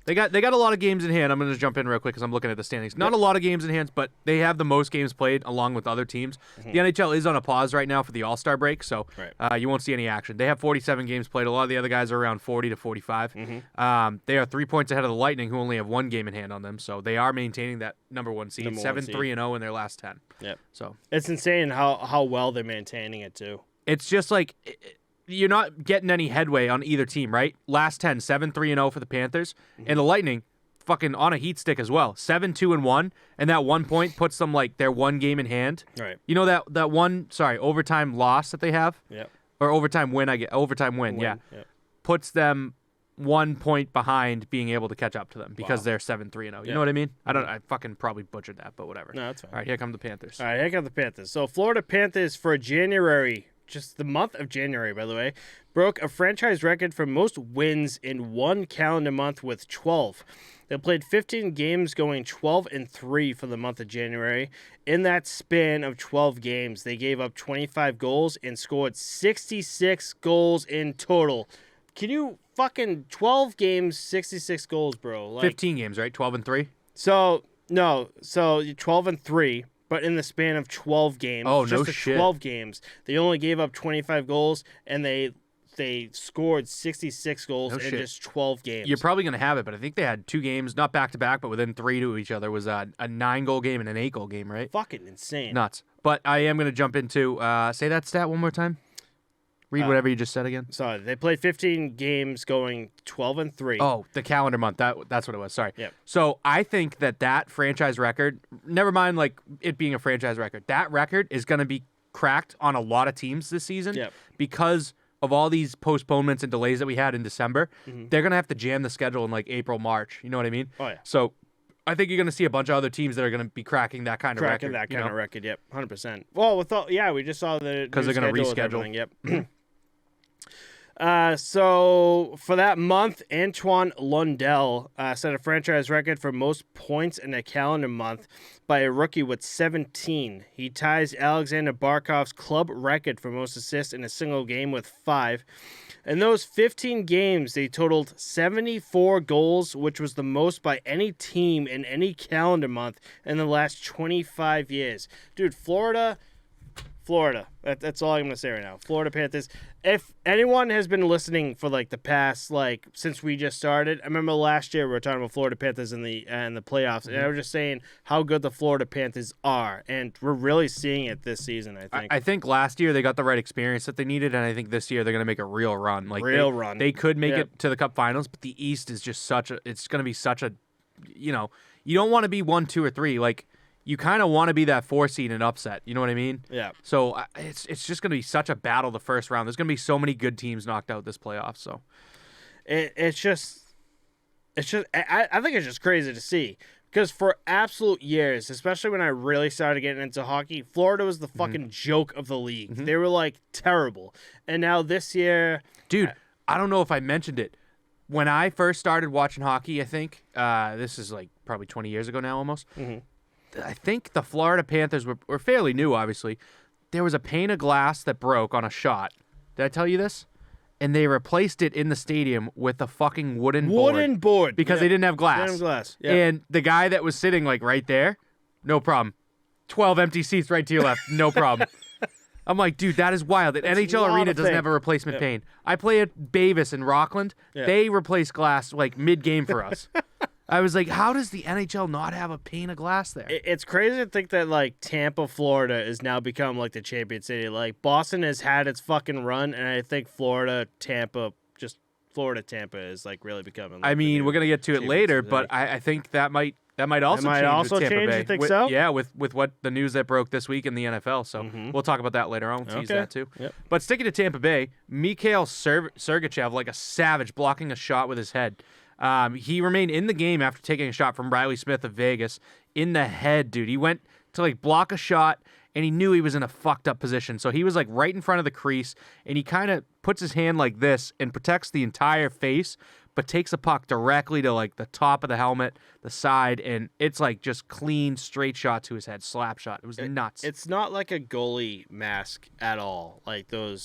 They got a lot of games in hand. I'm going to jump in real quick because I'm looking at the standings. Not a lot of games in hand, but they have the most games played along with other teams. The NHL is on a pause right now for the All-Star break, so you won't see any action. They have 47 games played. A lot of the other guys are around 40 to 45. They are 3 points ahead of the Lightning, who only have 1 game in hand on them, so they are maintaining that number 1 seed, 7-3-0 in their last 10. Yep. So it's insane how well they're maintaining it too. It's just like you're not getting any headway on either team, right? Last 10, 7-3-0 for the Panthers, and the Lightning fucking on a heat stick as well. 7-2-1, and that 1 point puts them like their 1 game in hand. Right. You know that one overtime loss that they have? Yep. Or overtime win, yeah. Yep. Puts them 1 point behind being able to catch up to them because they're 7-3-0. You know what I mean? I fucking probably butchered that, but whatever. No, that's fine. All right, here come the Panthers. All right, here come the Panthers. So Florida Panthers for January, just the month of January, by the way, broke a franchise record for most wins in one calendar month with 12. They played 15 games, going 12-3 for the month of January. In that span of 12 games, they gave up 25 goals and scored 66 goals in total. Can you fucking 12 games, 66 goals, bro? Like, 15 games, right? 12-3? So 12-3, but in the span of 12 games. Oh, just no the shit. 12 games. They only gave up 25 goals, and they scored 66 goals in just 12 games. You're probably going to have it, but I think they had 2 games, not back-to-back, but within 3 to each other. Was a 9-goal game and an 8-goal game, right? Fucking insane. Nuts. But I am going to jump into, say that stat one more time. Read whatever you just said again. Sorry, they played 15 games going 12-3. Oh, the calendar month. That's what it was. Sorry. Yep. So I think that franchise record, never mind like it being a franchise record, that record is going to be cracked on a lot of teams this season because of all these postponements and delays that we had in December. They're going to have to jam the schedule in like April, March. You know what I mean? Oh, yeah. So I think you're going to see a bunch of other teams that are going to be cracking that kind of record. Record, yep, 100%. Well, we just saw the because they're going to reschedule. Yep. So for that month, Antoine Lundell set a franchise record for most points in a calendar month by a rookie with 17. He ties Alexander Barkov's club record for most assists in a single game with 5. In those 15 games, they totaled 74 goals, which was the most by any team in any calendar month in the last 25 years. Dude, Florida. That's all I'm going to say right now. Florida Panthers. If anyone has been listening for like the past, like since we just started, I remember last year we were talking about Florida Panthers in the playoffs, and I was just saying how good the Florida Panthers are, and we're really seeing it this season, I think. I think last year they got the right experience that they needed, and I think this year they're going to make a real run. Run. They could make it to the Cup Finals, but the East is just it's going to be such a, you don't want to be 1, 2, or 3. Like, you kind of want to be that 4 seed and upset. You know what I mean? Yeah. So it's just going to be such a battle the first round. There's going to be so many good teams knocked out this playoff. So I think it's just crazy to see Because for absolute years, especially when I really started getting into hockey, Florida was the fucking joke of the league. They were, like, terrible. And now this year... Dude, I don't know if I mentioned it. When I first started watching hockey, I think, this is, like, probably 20 years ago now almost, I think the Florida Panthers were fairly new, obviously. There was a pane of glass that broke on a shot. Did I tell you this? And they replaced it in the stadium with a fucking wooden board. Because they didn't have glass. They didn't have glass. Yeah. And the guy that was sitting, like, right there, no problem. 12 empty seats right to your left, no problem. I'm like, dude, that is wild. The NHL arena doesn't have a replacement pane. I play at Bavis in Rockland. Yeah. They replace glass, like, mid-game for us. I was like, how does the NHL not have a pane of glass there? It's crazy to think that, like, Tampa, Florida has now become, like, the champion city. Like, Boston has had its fucking run, and I think Florida, Tampa is, like, really becoming. Like, I mean, we're going to get to it later, but I think that might also change with Tampa Bay. You think so? Yeah, with what the news that broke this week in the NFL. So we'll talk about that later on. We'll tease that too. Yep. But sticking to Tampa Bay, Mikhail Sergachev, like a savage, blocking a shot with his head. He remained in the game after taking a shot from Riley Smith of Vegas in the head, dude. He went to, like, block a shot, and he knew he was in a fucked up position. So he was, like, right in front of the crease, and he kind of puts his hand like this and protects the entire face, but takes a puck directly to, like, the top of the helmet, the side, and it's, like, just clean, straight shot to his head, slap shot. It was nuts. It's not like a goalie mask at all, like the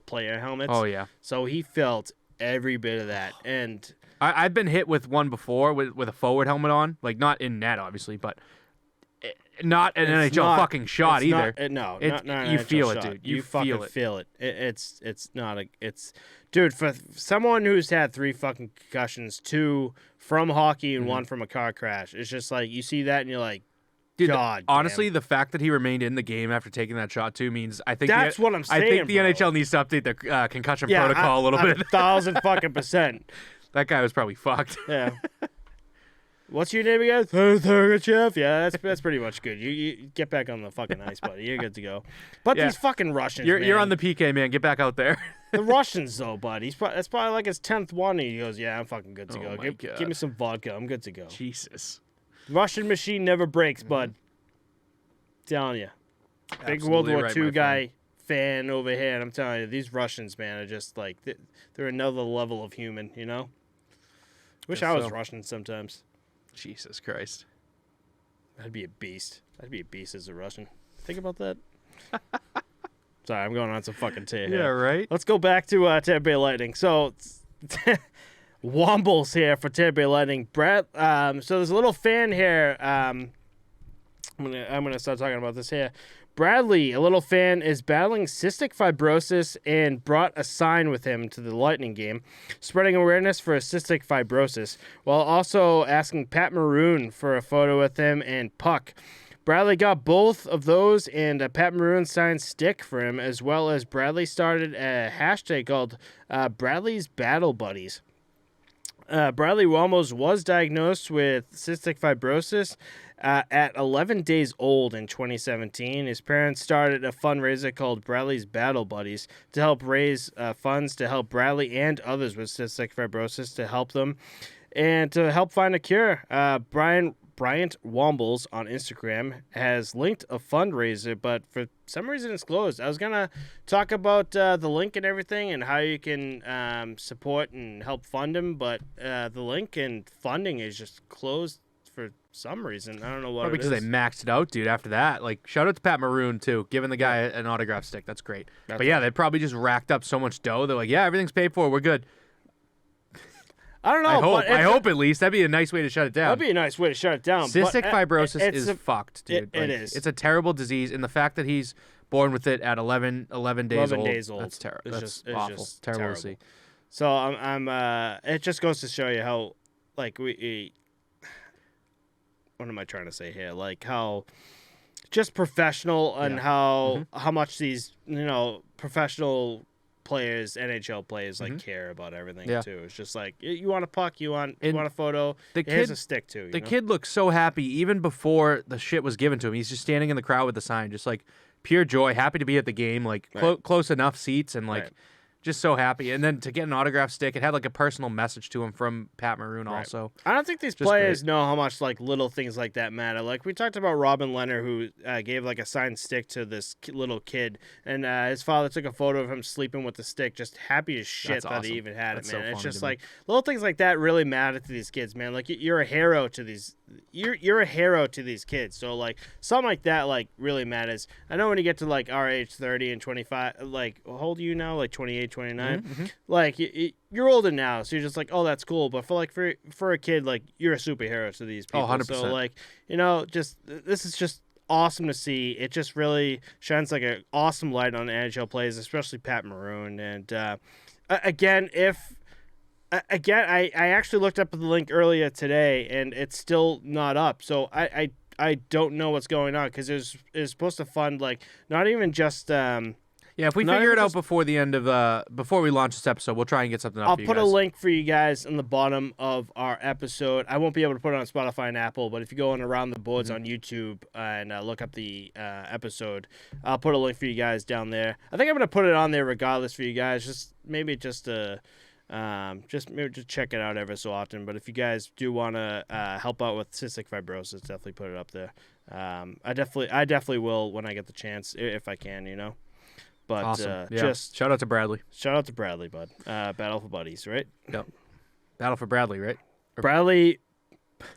player helmets. Oh, yeah. So he felt every bit of that, and... I've been hit with one before with a forward helmet on, like not in net, obviously, but not an NHL fucking shot either. Not you feel it, dude. You fucking feel it. It's not a. It's dude, for someone who's had 3 fucking concussions, 2 from hockey and 1 from a car crash. It's just like you see that and you're like, dude, God. Honestly, damn. The fact that he remained in the game after taking that shot too means I think that's what I'm saying. I think the bro. NHL needs to update the concussion protocol a little bit. 1,000 fucking %. That guy was probably fucked. Yeah. What's your name again? Sergachev. Yeah, that's pretty much good. You get back on the fucking ice, buddy. You're good to go. But these fucking Russians, you're on the PK, man. Get back out there. The Russians, though, buddy. That's probably like his 10th one. And he goes, yeah, I'm fucking good to go. Give me some vodka. I'm good to go. Jesus. Russian machine never breaks, bud. Telling you. Big World War II guy fan over here. And I'm telling you, these Russians, man, are just like, they're another level of human, you know? Wish I was Russian sometimes. Jesus Christ. I'd be a beast. I'd be a beast as a Russian. Think about that. Sorry, I'm going on some fucking tear here. Yeah, right? Let's go back to Tampa Bay Lightning. So, Wombles here for Tampa Bay Lightning. Brett, so there's a little fan here. I'm gonna start talking about this here. Bradley, a little fan, is battling cystic fibrosis and brought a sign with him to the Lightning game, spreading awareness for cystic fibrosis, while also asking Pat Maroon for a photo with him and Puck. Bradley got both of those, and Pat Maroon signed stick for him, as well as Bradley started a hashtag called Bradley's Battle Buddies. Bradley Wamos was diagnosed with cystic fibrosis at 11 days old in 2017. His parents started a fundraiser called Bradley's Battle Buddies to help raise funds to help Bradley and others with cystic fibrosis to help them and to help find a cure. Bryant Wombles on Instagram has linked a fundraiser, but for some reason it's closed. I was going to talk about the link and everything and how you can support and help fund him, but the link and funding is just closed for some reason. I don't know what Probably it is. because they maxed it out, dude, after that. Like, shout out to Pat Maroon, too, giving the guy an autograph stick. That's great. But yeah, they probably just racked up so much dough. They're like, yeah, everything's paid for. We're good. I don't know. I hope at least. That'd be a nice way to shut it down. That'd be a nice way to shut it down. Cystic fibrosis is fucked, dude. It is. It's a terrible disease, and the fact that he's born with it at 11 days old. That's terrible. That's awful. Just terrible to see. So I'm it just goes to show you how, like, we what am I trying to say here? Like, how just professional and how much these, professional players, NHL players, like, care about everything too. It's just like, you want a puck, you want a photo, here's a stick too. The kid looks so happy even before the shit was given to him. He's just standing in the crowd with the sign, just like pure joy, happy to be at the game, like close enough seats, and like just so happy. And then to get an autograph stick, it had like a personal message to him from Pat Maroon also. I don't think these players know how much like little things like that matter. Like we talked about Robin Leonard, who gave like a signed stick to this little kid, and his father took a photo of him sleeping with the stick, just happy as shit that he even had it, man. So it's just like little things like that really matter to these kids, man. Like you're a hero to these. You're a hero to these kids. So like something like that like really matters. I know when you get to like our age, 30 and 25, like how old are you now? Like 28, 29. Mm-hmm. Like you're older now, so you're just like, oh, that's cool. But for a kid, like you're a superhero to these people. Oh, 100%. So like just this is just awesome to see. It just really shines like an awesome light on NHL players, especially Pat Maroon. And again, I actually looked up the link earlier today, and it's still not up. So I don't know what's going on, because it's supposed to fund like not even just if we figure it out before the end of before we launch this episode, we'll try and get something up. I'll put a link for you guys in the bottom of our episode. I won't be able to put it on Spotify and Apple, but if you go on Around the Boards on YouTube and look up the episode, I'll put a link for you guys down there. I think I'm gonna put it on there regardless for you guys. Just check it out every so often. But if you guys do want to help out with cystic fibrosis, definitely put it up there. I definitely will when I get the chance, if I can, you know. But awesome. Just shout out to Bradley. Shout out to Bradley, bud. Battle for buddies, right? Yep. Battle for Bradley, right? Bradley.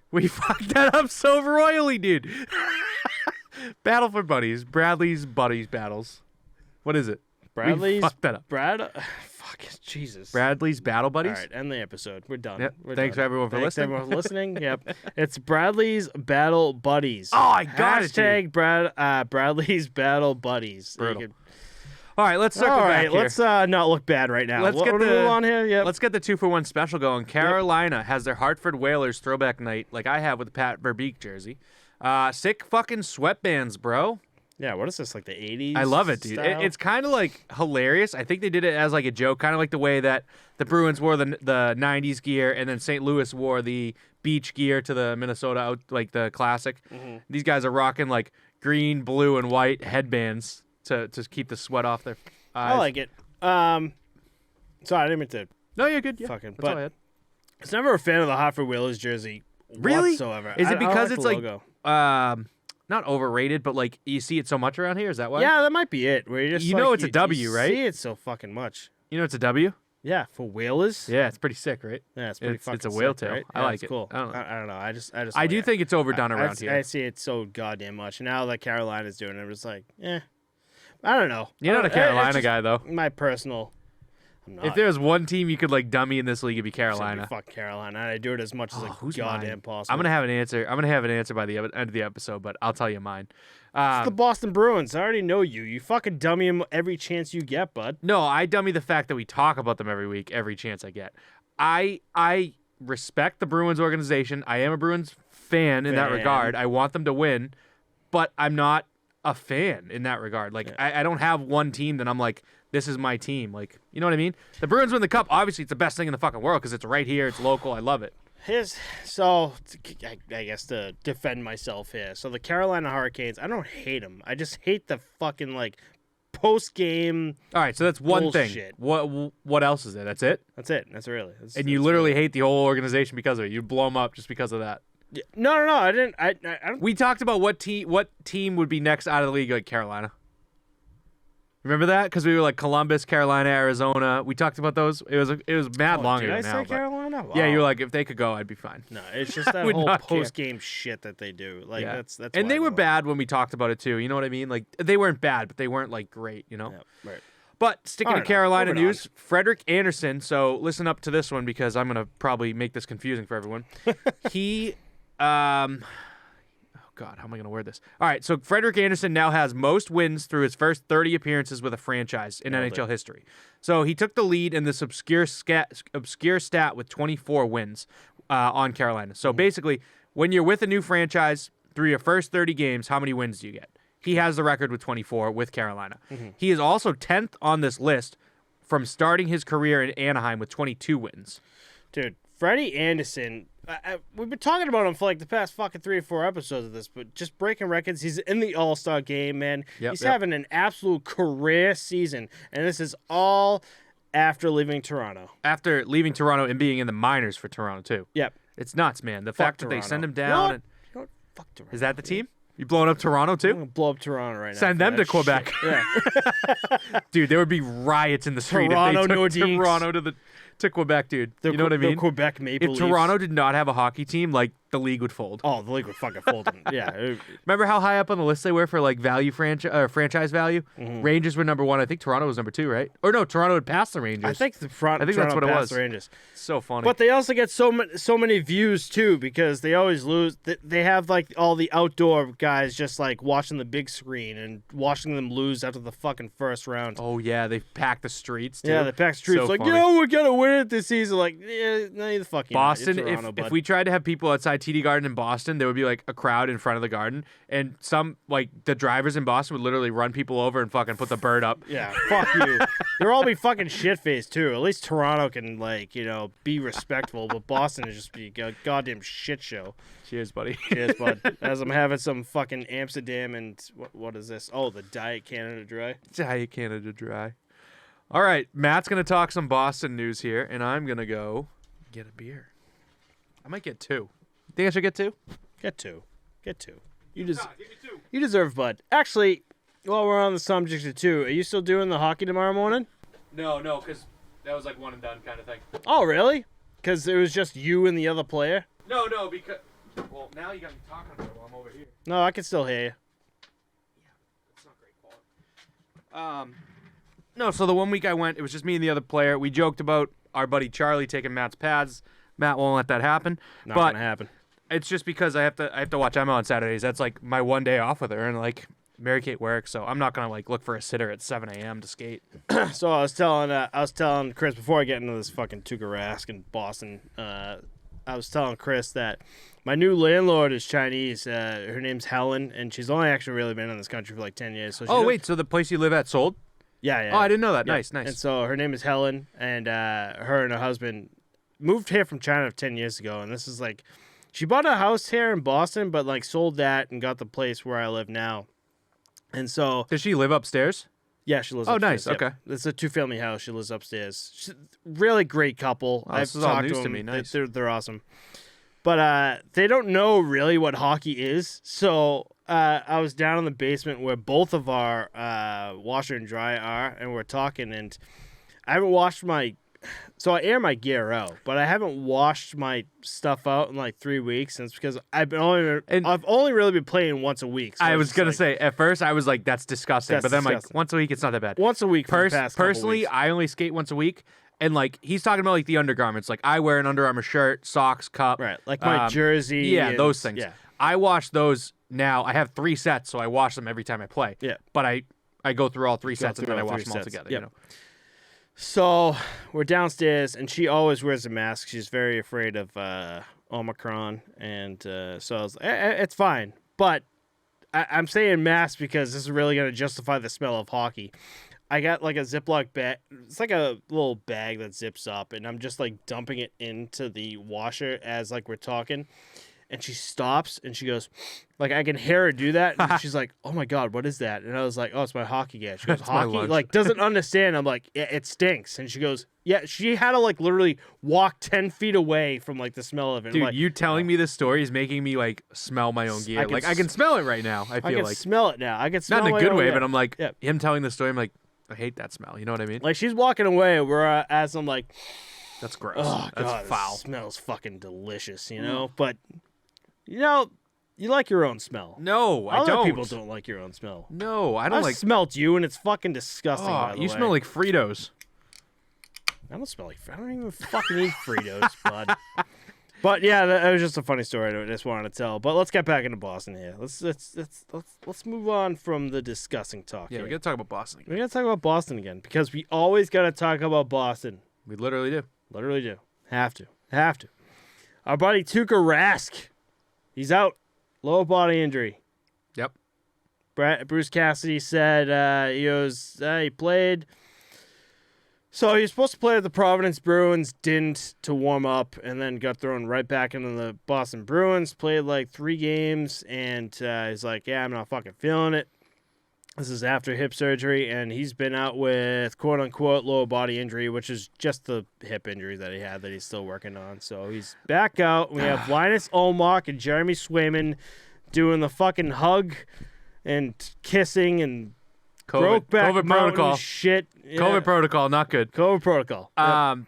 We fucked that up so royally, dude. Battle for buddies. Bradley's buddies battles. What is it? Bradley's. We fucked that up. Jesus. Bradley's battle buddies. All right, end the episode. We're done. Yep. Thanks everyone for listening. Everyone for listening. Yep. It's Bradley's battle buddies. Oh, I got it. Hashtag Bradley's battle buddies. Brutal. All right, let's circle back here. Let's not look bad right now. Let's move on here. Yep. Let's get the 2-for-1 special going. Carolina has their Hartford Whalers throwback night, like I have with the Pat Verbeek jersey. Sick fucking sweatbands, bro. Yeah, what is this, like the 80s? I love it, dude. It's kind of like hilarious. I think they did it as like a joke, kind of like the way that the Bruins wore the 90s gear, and then St. Louis wore the beach gear to the Minnesota, like the classic. Mm-hmm. These guys are rocking like green, blue, and white headbands to keep the sweat off their eyes. I like it. Sorry, I didn't mean to. No, you're good. Yeah, fucking. But I was never a fan of the Hartford Whalers jersey. Really? Whatsoever. Is it because it's like logo. Not overrated, but like you see it so much around here? Is that why? Yeah, that might be it. Where you just know it's a W, right? See it so fucking much. You know it's a W? Yeah, for whalers. Yeah, it's pretty sick, right? Yeah, it's pretty fucking It's a whale sick, tail. right? I like it. Cool. I don't know. I I do think it's overdone around here. I see it so goddamn much. Now that Carolina's doing it, I'm just like, I don't know. You're not a Carolina guy, though. My personal. I'm not. If there was one team you could like dummy in this league, it'd be Carolina. Fuck Carolina. I do it as much as goddamn possible. I'm gonna have an answer by the end of the episode, but I'll tell you mine. It's the Boston Bruins. I already know you. You fucking dummy them every chance you get, bud. No, I dummy the fact that we talk about them every week, every chance I get. I respect the Bruins organization. I am a Bruins fan in that regard. I want them to win, but I'm not a fan in that regard. Like I don't have one team that I'm like, this is my team. Like, you know what I mean? The Bruins win the cup. Obviously, it's the best thing in the fucking world because it's right here. It's local. I love it. I guess to defend myself here. So the Carolina Hurricanes, I don't hate them. I just hate the fucking like post-game. All right, so that's one bullshit. thing. What else is there? That's it? That's it. That's really. And you literally hate the whole organization because of it. You blow them up just because of that. Yeah. No. I didn't. I don't. We talked about what team would be next out of the league, like Carolina. Remember that? Because we were like Columbus, Carolina, Arizona. We talked about those. It was mad long ago now. Did I say Carolina? Wow. Yeah, you were like, if they could go, I'd be fine. No, it's just that whole post-game shit that they do. Like that's. And they were bad when we talked about it too. You know what I mean? Like they weren't bad, but they weren't like great. You know. Yeah, right. But sticking to Carolina news, Frederick Anderson. So listen up to this one because I'm gonna probably make this confusing for everyone. He, God, how am I going to word this? All right, so Frederick Anderson now has most wins through his first 30 appearances with a franchise in NHL history. So he took the lead in this obscure stat with 24 wins on Carolina. So basically, when you're with a new franchise through your first 30 games, how many wins do you get? He has the record with 24 with Carolina. Mm-hmm. He is also 10th on this list from starting his career in Anaheim with 22 wins. Dude, Freddy Anderson... we've been talking about him for like the past fucking 3 or 4 episodes of this, but just breaking records. He's in the All-Star game, man. He's having an absolute career season, and this is all after leaving Toronto. After leaving Toronto and being in the minors for Toronto, too. Yep. It's nuts, man. The fact that they send him down. You know what? Fuck Toronto. Is that the team? You blowing up Toronto, too? I'm going to blow up Toronto right now. Send them to Quebec. Yeah. Dude, there would be riots in the street Toronto if they took Nordiques. Toronto to Quebec, dude. You know what I mean? The Quebec Maple If Leafs. Toronto did not have a hockey team, like, the league would fold. Oh, the league would fucking fold. Yeah. Remember how high up on the list they were for, like, franchise value? Mm-hmm. Rangers were number 1. I think Toronto was number 2, right? Or no, Toronto had passed the Rangers. I think that's Toronto what it passed was. the Rangers. So funny. But they also get so many views, too, because they always lose. They have, like, all the outdoor guys just, like, watching the big screen and watching them lose after the fucking first round. Oh, yeah, they pack the streets, too. Yeah, they pack the streets. So like, funny. yo, we're going to win it this season. Like, yeah, no, the fuck you Boston, Toronto, if we tried to have people outside TD Garden in Boston, there would be like a crowd in front of the garden, and some like the drivers in Boston would literally run people over and fucking put the bird up. Yeah, fuck you. They'll all be fucking shit-faced, too. At least Toronto can, like, be respectful, but Boston is just be a goddamn shit show. Cheers, buddy. Cheers, bud. As I'm having some fucking Amsterdam and what is this? Oh, the Diet Canada Dry. Diet Canada Dry. All right, Matt's going to talk some Boston news here, and I'm going to go get a beer. I might get 2. Think I should get 2? Get two. You deserve, bud. Actually, while we're on the subject of 2, are you still doing the hockey tomorrow morning? No, because that was like one and done kind of thing. Oh, really? Because it was just you and the other player? No, because... Well, now you got me talking about it while I'm over here. No, I can still hear you. Yeah, it's not great quality. No, so the one week I went, it was just me and the other player. We joked about our buddy Charlie taking Matt's pads. Matt won't let that happen. Not gonna happen. It's just because I have to watch Emma on Saturdays. That's like my one day off with her, and like Mary Kate works, so I'm not gonna like look for a sitter at 7 a.m. to skate. So I was telling Chris before I get into this fucking Tuukka Rask in Boston. I was telling Chris that my new landlord is Chinese. Her name's Helen, and she's only actually really been in this country for like 10 years. So so the place you live at sold? Yeah. Oh, I didn't know that. Yeah. Nice. And so her name is Helen, and her and her husband moved here from China 10 years ago, and this is like, she bought a house here in Boston, but like sold that and got the place where I live now. And so... Does she live upstairs? Yeah, she lives nice. upstairs. Okay. It's a 2-family house. She lives upstairs. Really great couple. This is all news to me. Nice. They're awesome. But they don't know really what hockey is. So I was down in the basement where both of our washer and dryer are, and we're talking, and I haven't washed my... So I air my gear out, but I haven't washed my stuff out in like 3 weeks, and it's because I've only really been playing once a week. So I was gonna say at first I was like that's disgusting, but then like once a week it's not that bad. Once a week for the past couple personally, weeks. I only skate once a week, and like he's talking about like the undergarments. Like I wear an Under Armour shirt, socks, cup, right? Like my jersey, yeah, and, those things. Yeah. I wash those now. I have 3 sets, so I wash them every time I play. Yeah, but I go through all 3 sets and then I wash them all together. Yep. You know. So we're downstairs, and she always wears a mask. She's very afraid of Omicron, and so I was like, it's fine. But I'm saying mask because this is really going to justify the smell of hockey. I got like a Ziploc bag. It's like a little bag that zips up, and I'm just like dumping it into the washer as like we're talking. And she stops, and she goes, like, I can hear her do that. And she's like, oh, my God, what is that? And I was like, oh, it's my hockey gear. She goes, hockey? Like, doesn't understand. I'm like, yeah, it stinks. And she goes, yeah, she had to, like, literally walk 10 feet away from, like, the smell of it. Dude, like, you telling me this story is making me, like, smell my own gear. I can smell it right now, I feel like. Smell it now. I can smell it. Not in a good way, gear. but I'm like, him telling the story, I'm like, I hate that smell. You know what I mean? Like, she's walking away, as I'm like, that's gross. Oh, that's God, foul. It smells fucking delicious, you know? But... You know, you like your own smell. No, I don't. Other people don't like your own smell. No, I don't I've like... smelt you, and it's fucking disgusting, by the way. You smell like Fritos. I don't smell like... I don't even fucking eat Fritos, bud. But, yeah, that was just a funny story I just wanted to tell. But let's get back into Boston here. Let's move on from the disgusting talk Yeah, here. we got to talk about Boston again. We got to talk about Boston again, because we always got to talk about Boston. We literally do. Literally do. Have to. Our buddy Tuukka Rask. He's out. Lower body injury. Yep. Bruce Cassidy said he played. So he was supposed to play at the Providence Bruins, didn't to warm up, and then got thrown right back into the Boston Bruins. Played like 3 games, and he's like, yeah, I'm not fucking feeling it. This is after hip surgery, and he's been out with quote-unquote lower body injury, which is just the hip injury that he had that he's still working on. So he's back out. We have Linus Ullmark and Jeremy Swayman doing the fucking hug and kissing and COVID protocol shit. Yeah. COVID protocol, not good. COVID protocol. Yep.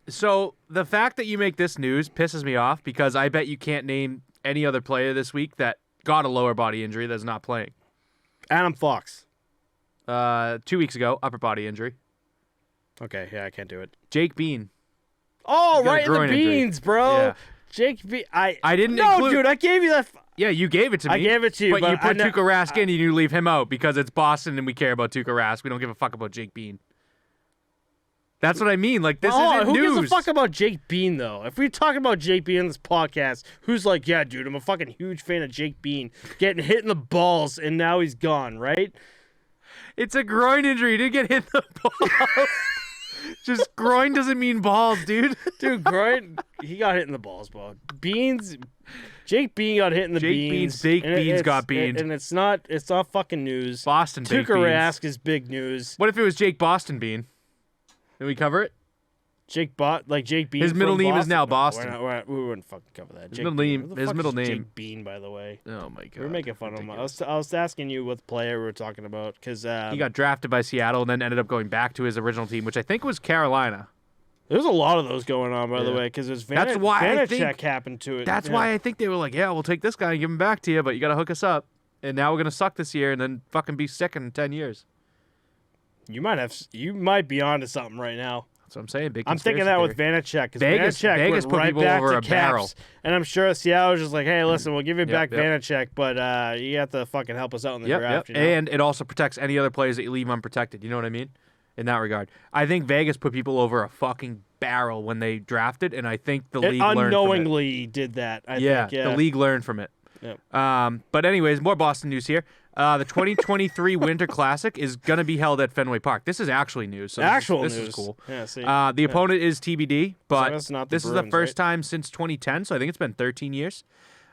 So the fact that you make this news pisses me off because I bet you can't name any other player this week that got a lower body injury that's not playing. Adam Fox. 2 weeks ago, upper body injury. Okay, yeah, I can't do it. Jake Bean. Oh, right in the beans, bro. Yeah. Jake Bean. I didn't No, include... dude, I gave you that. Yeah, you gave it to me. I gave it to you, but you put Tuukka Rask in and you leave him out because it's Boston and we care about Tuukka Rask. We don't give a fuck about Jake Bean. That's what I mean. Like, this isn't who news. gives a fuck about Jake Bean, though? If we're talking about Jake Bean in this podcast, who's like, yeah, dude, I'm a fucking huge fan of Jake Bean getting hit in the balls, and now he's gone, right? It's a groin injury. He didn't get hit in the balls. Just groin doesn't mean balls, dude. Dude, groin, he got hit in the balls, bro. Jake Bean got hit in the beans. Jake Beans got beaned. And it's not fucking news. Boston baked Tuukka beans. Rask is big news. What if it was Jake Boston Bean? Did we cover it? Jake Bean. His middle name is now Boston. We wouldn't fucking cover that. His middle name. Jake Bean, by the way. Oh my god. We're making fun of him. I was asking you what player we were talking about because he got drafted by Seattle and then ended up going back to his original team, which I think was Carolina. There's a lot of those going on, by the way, because there's Vanacek happened to it. That's why I think they were like, yeah, we'll take this guy and give him back to you, but you got to hook us up. And now we're gonna suck this year and then fucking be sick in 10 years. You might be onto something right now. That's what I'm saying. Big I'm thinking that with Vanacek. Vegas went put right people back over to a barrel. Caps, and I'm sure Seattle was just like, hey, listen, we'll give you back Vanacek, but you have to fucking help us out in the draft. You know? And it also protects any other players that you leave unprotected. You know what I mean? In that regard. I think Vegas put people over a fucking barrel when they drafted, and I think the league learned from it. Unknowingly did that, I think. Yeah, the league learned from it. Yep. But anyways, more Boston news here. The 2023 Winter Classic is going to be held at Fenway Park. This is actually news. So this is cool. Yeah, see? The opponent is TBD, but this is the first time since 2010, so I think it's been 13 years.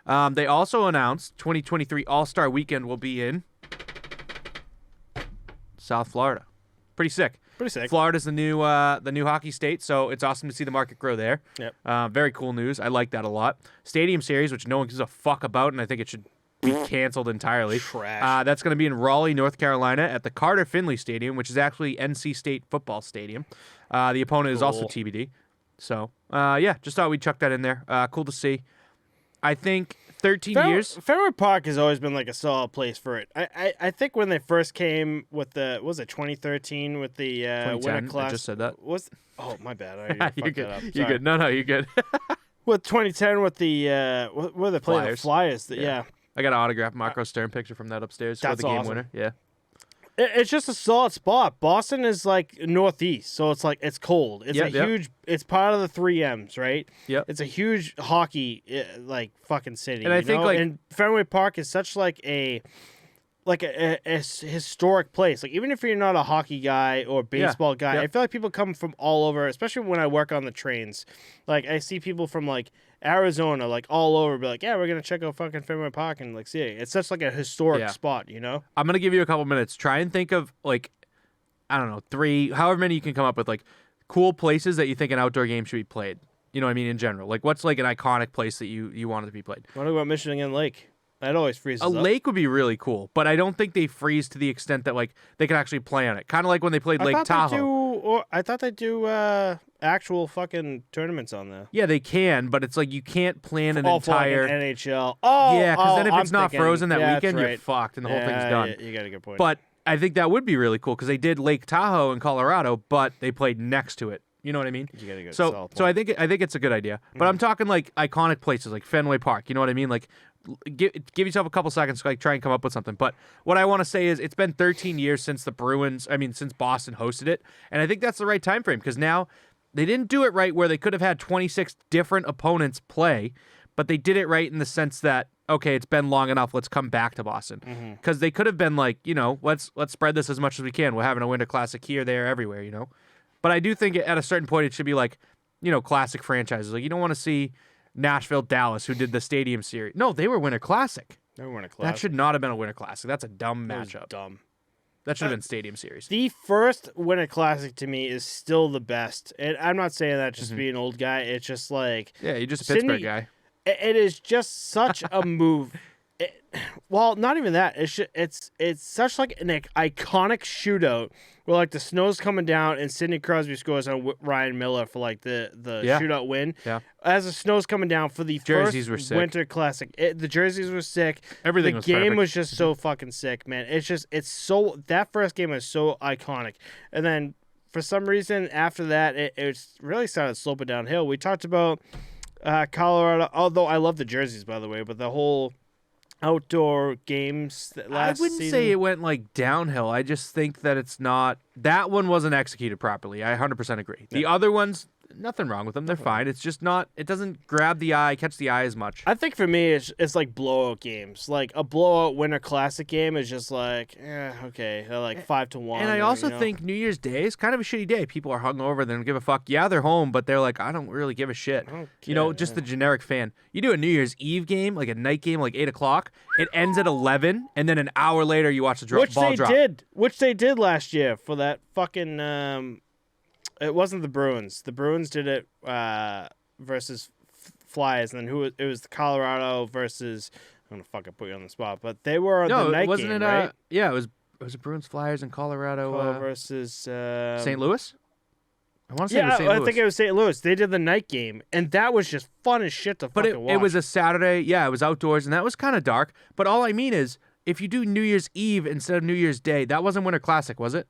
They also announced 2023 All-Star Weekend will be in South Florida. Pretty sick. Florida's the new hockey state, so it's awesome to see the market grow there. Yep. Very cool news. I like that a lot. Stadium Series, which no one gives a fuck about, and I think it should be canceled entirely. Trash. That's going to be in Raleigh, North Carolina, at the Carter Finley Stadium, which is actually NC State football stadium. The opponent is also TBD. So, just thought we'd chuck that in there. Cool to see. I think 13 years. Fenway Park has always been like a solid place for it. I think when they first came with the, what was it 2013 with the Winter Class? I just said that. Oh, my bad. I you're good. That up. You're good. No, you're good. With 2010 with the where they played the Flyers. Yeah. I got an autographed Marco Stern picture from that upstairs for the game winner. Yeah. It's just a solid spot. Boston is like northeast, so it's like it's cold. It's huge. It's part of the 3Ms, right? Yep. It's a huge hockey like fucking city. And I think like and Fenway Park is such like a historic place. Like even if you're not a hockey guy or baseball guy, I feel like people come from all over, especially when I work on the trains. Like I see people from like Arizona, like all over, be like, yeah, we're gonna check out fucking Fenway Park and like see it. It's such like a historic spot, you know? I'm gonna give you a couple minutes. Try and think of like, I don't know, 3, however many you can come up with, like cool places that you think an outdoor game should be played. You know what I mean? In general, like what's like an iconic place that you want it to be played? What about Michigan Lake? That always freezes up. A lake would be really cool, but I don't think they freeze to the extent that like they can actually play on it. Kind of like when they played Lake Tahoe. I thought they do actual fucking tournaments on there. Yeah, they can, but it's like you can't plan an entire NHL. Yeah, because then if it's not frozen that weekend, you're fucked and the whole thing's done. Yeah, you got a good point. But I think that would be really cool because they did Lake Tahoe in Colorado, but they played next to it. You know what I mean? You gotta go so I think it's a good idea. But I'm talking like iconic places like Fenway Park. You know what I mean? Like give yourself a couple seconds to like try and come up with something. But what I want to say is it's been 13 years since since Boston hosted it, and I think that's the right time frame because now they didn't do it right where they could have had 26 different opponents play, but they did it right in the sense that okay, it's been long enough. Let's come back to Boston because they could have been like let's spread this as much as we can. We're having a Winter Classic here, there, everywhere. But I do think at a certain point it should be like, classic franchises. Like you don't want to see Nashville, Dallas, who did the Stadium Series. No, they were Winter Classic. They were Winter Classic. That should not have been a Winter Classic. That's a dumb matchup. Dumb. That should have been Stadium Series. The first Winter Classic to me is still the best. And I'm not saying that just to be an old guy. It's just like... Yeah, you're just a Pittsburgh guy. It is just such a move. Well, not even that. It's such like an iconic shootout where like the snow's coming down and Sidney Crosby scores on Ryan Miller for like the shootout win. Yeah. As the snow's coming down for the jerseys were first sick. Winter Classic, the jerseys were sick. Everything was perfect. The game was just Mm-hmm. so fucking sick, man. That first game is so iconic. And then for some reason after that, it really started sloping downhill. We talked about Colorado, although I love the jerseys by the way, but the whole outdoor games last I wouldn't season. say it went like downhill. I just think that it's not. That one wasn't executed properly. I 100% agree. The other ones, nothing wrong with them. They're fine. It's just not. It doesn't grab the eye, catch the eye as much. I think for me, it's like blowout games. Like a blowout Winter Classic game is just like, okay, they're like 5-1. And I also think New Year's Day is kind of a shitty day. People are hungover. They don't give a fuck. Yeah, they're home, but they're like, I don't really give a shit. Just the generic fan. You do a New Year's Eve game, like a night game, like 8 o'clock. It ends at 11, and then an hour later you watch the ball drop. Which they did last year for that fucking. It wasn't the Bruins. The Bruins did it versus Flyers, and then it was the Colorado versus. I'm gonna fucking put you on the spot, but they were the night wasn't game, it? right? Yeah, it was Bruins Flyers in Colorado versus St. Louis. I want to say it was St. Louis. I think it was St. Louis. They did the night game, and that was just fun as shit to fucking watch. But it was a Saturday. Yeah, it was outdoors, and that was kind of dark. But all I mean is, if you do New Year's Eve instead of New Year's Day, that wasn't Winter Classic, was it?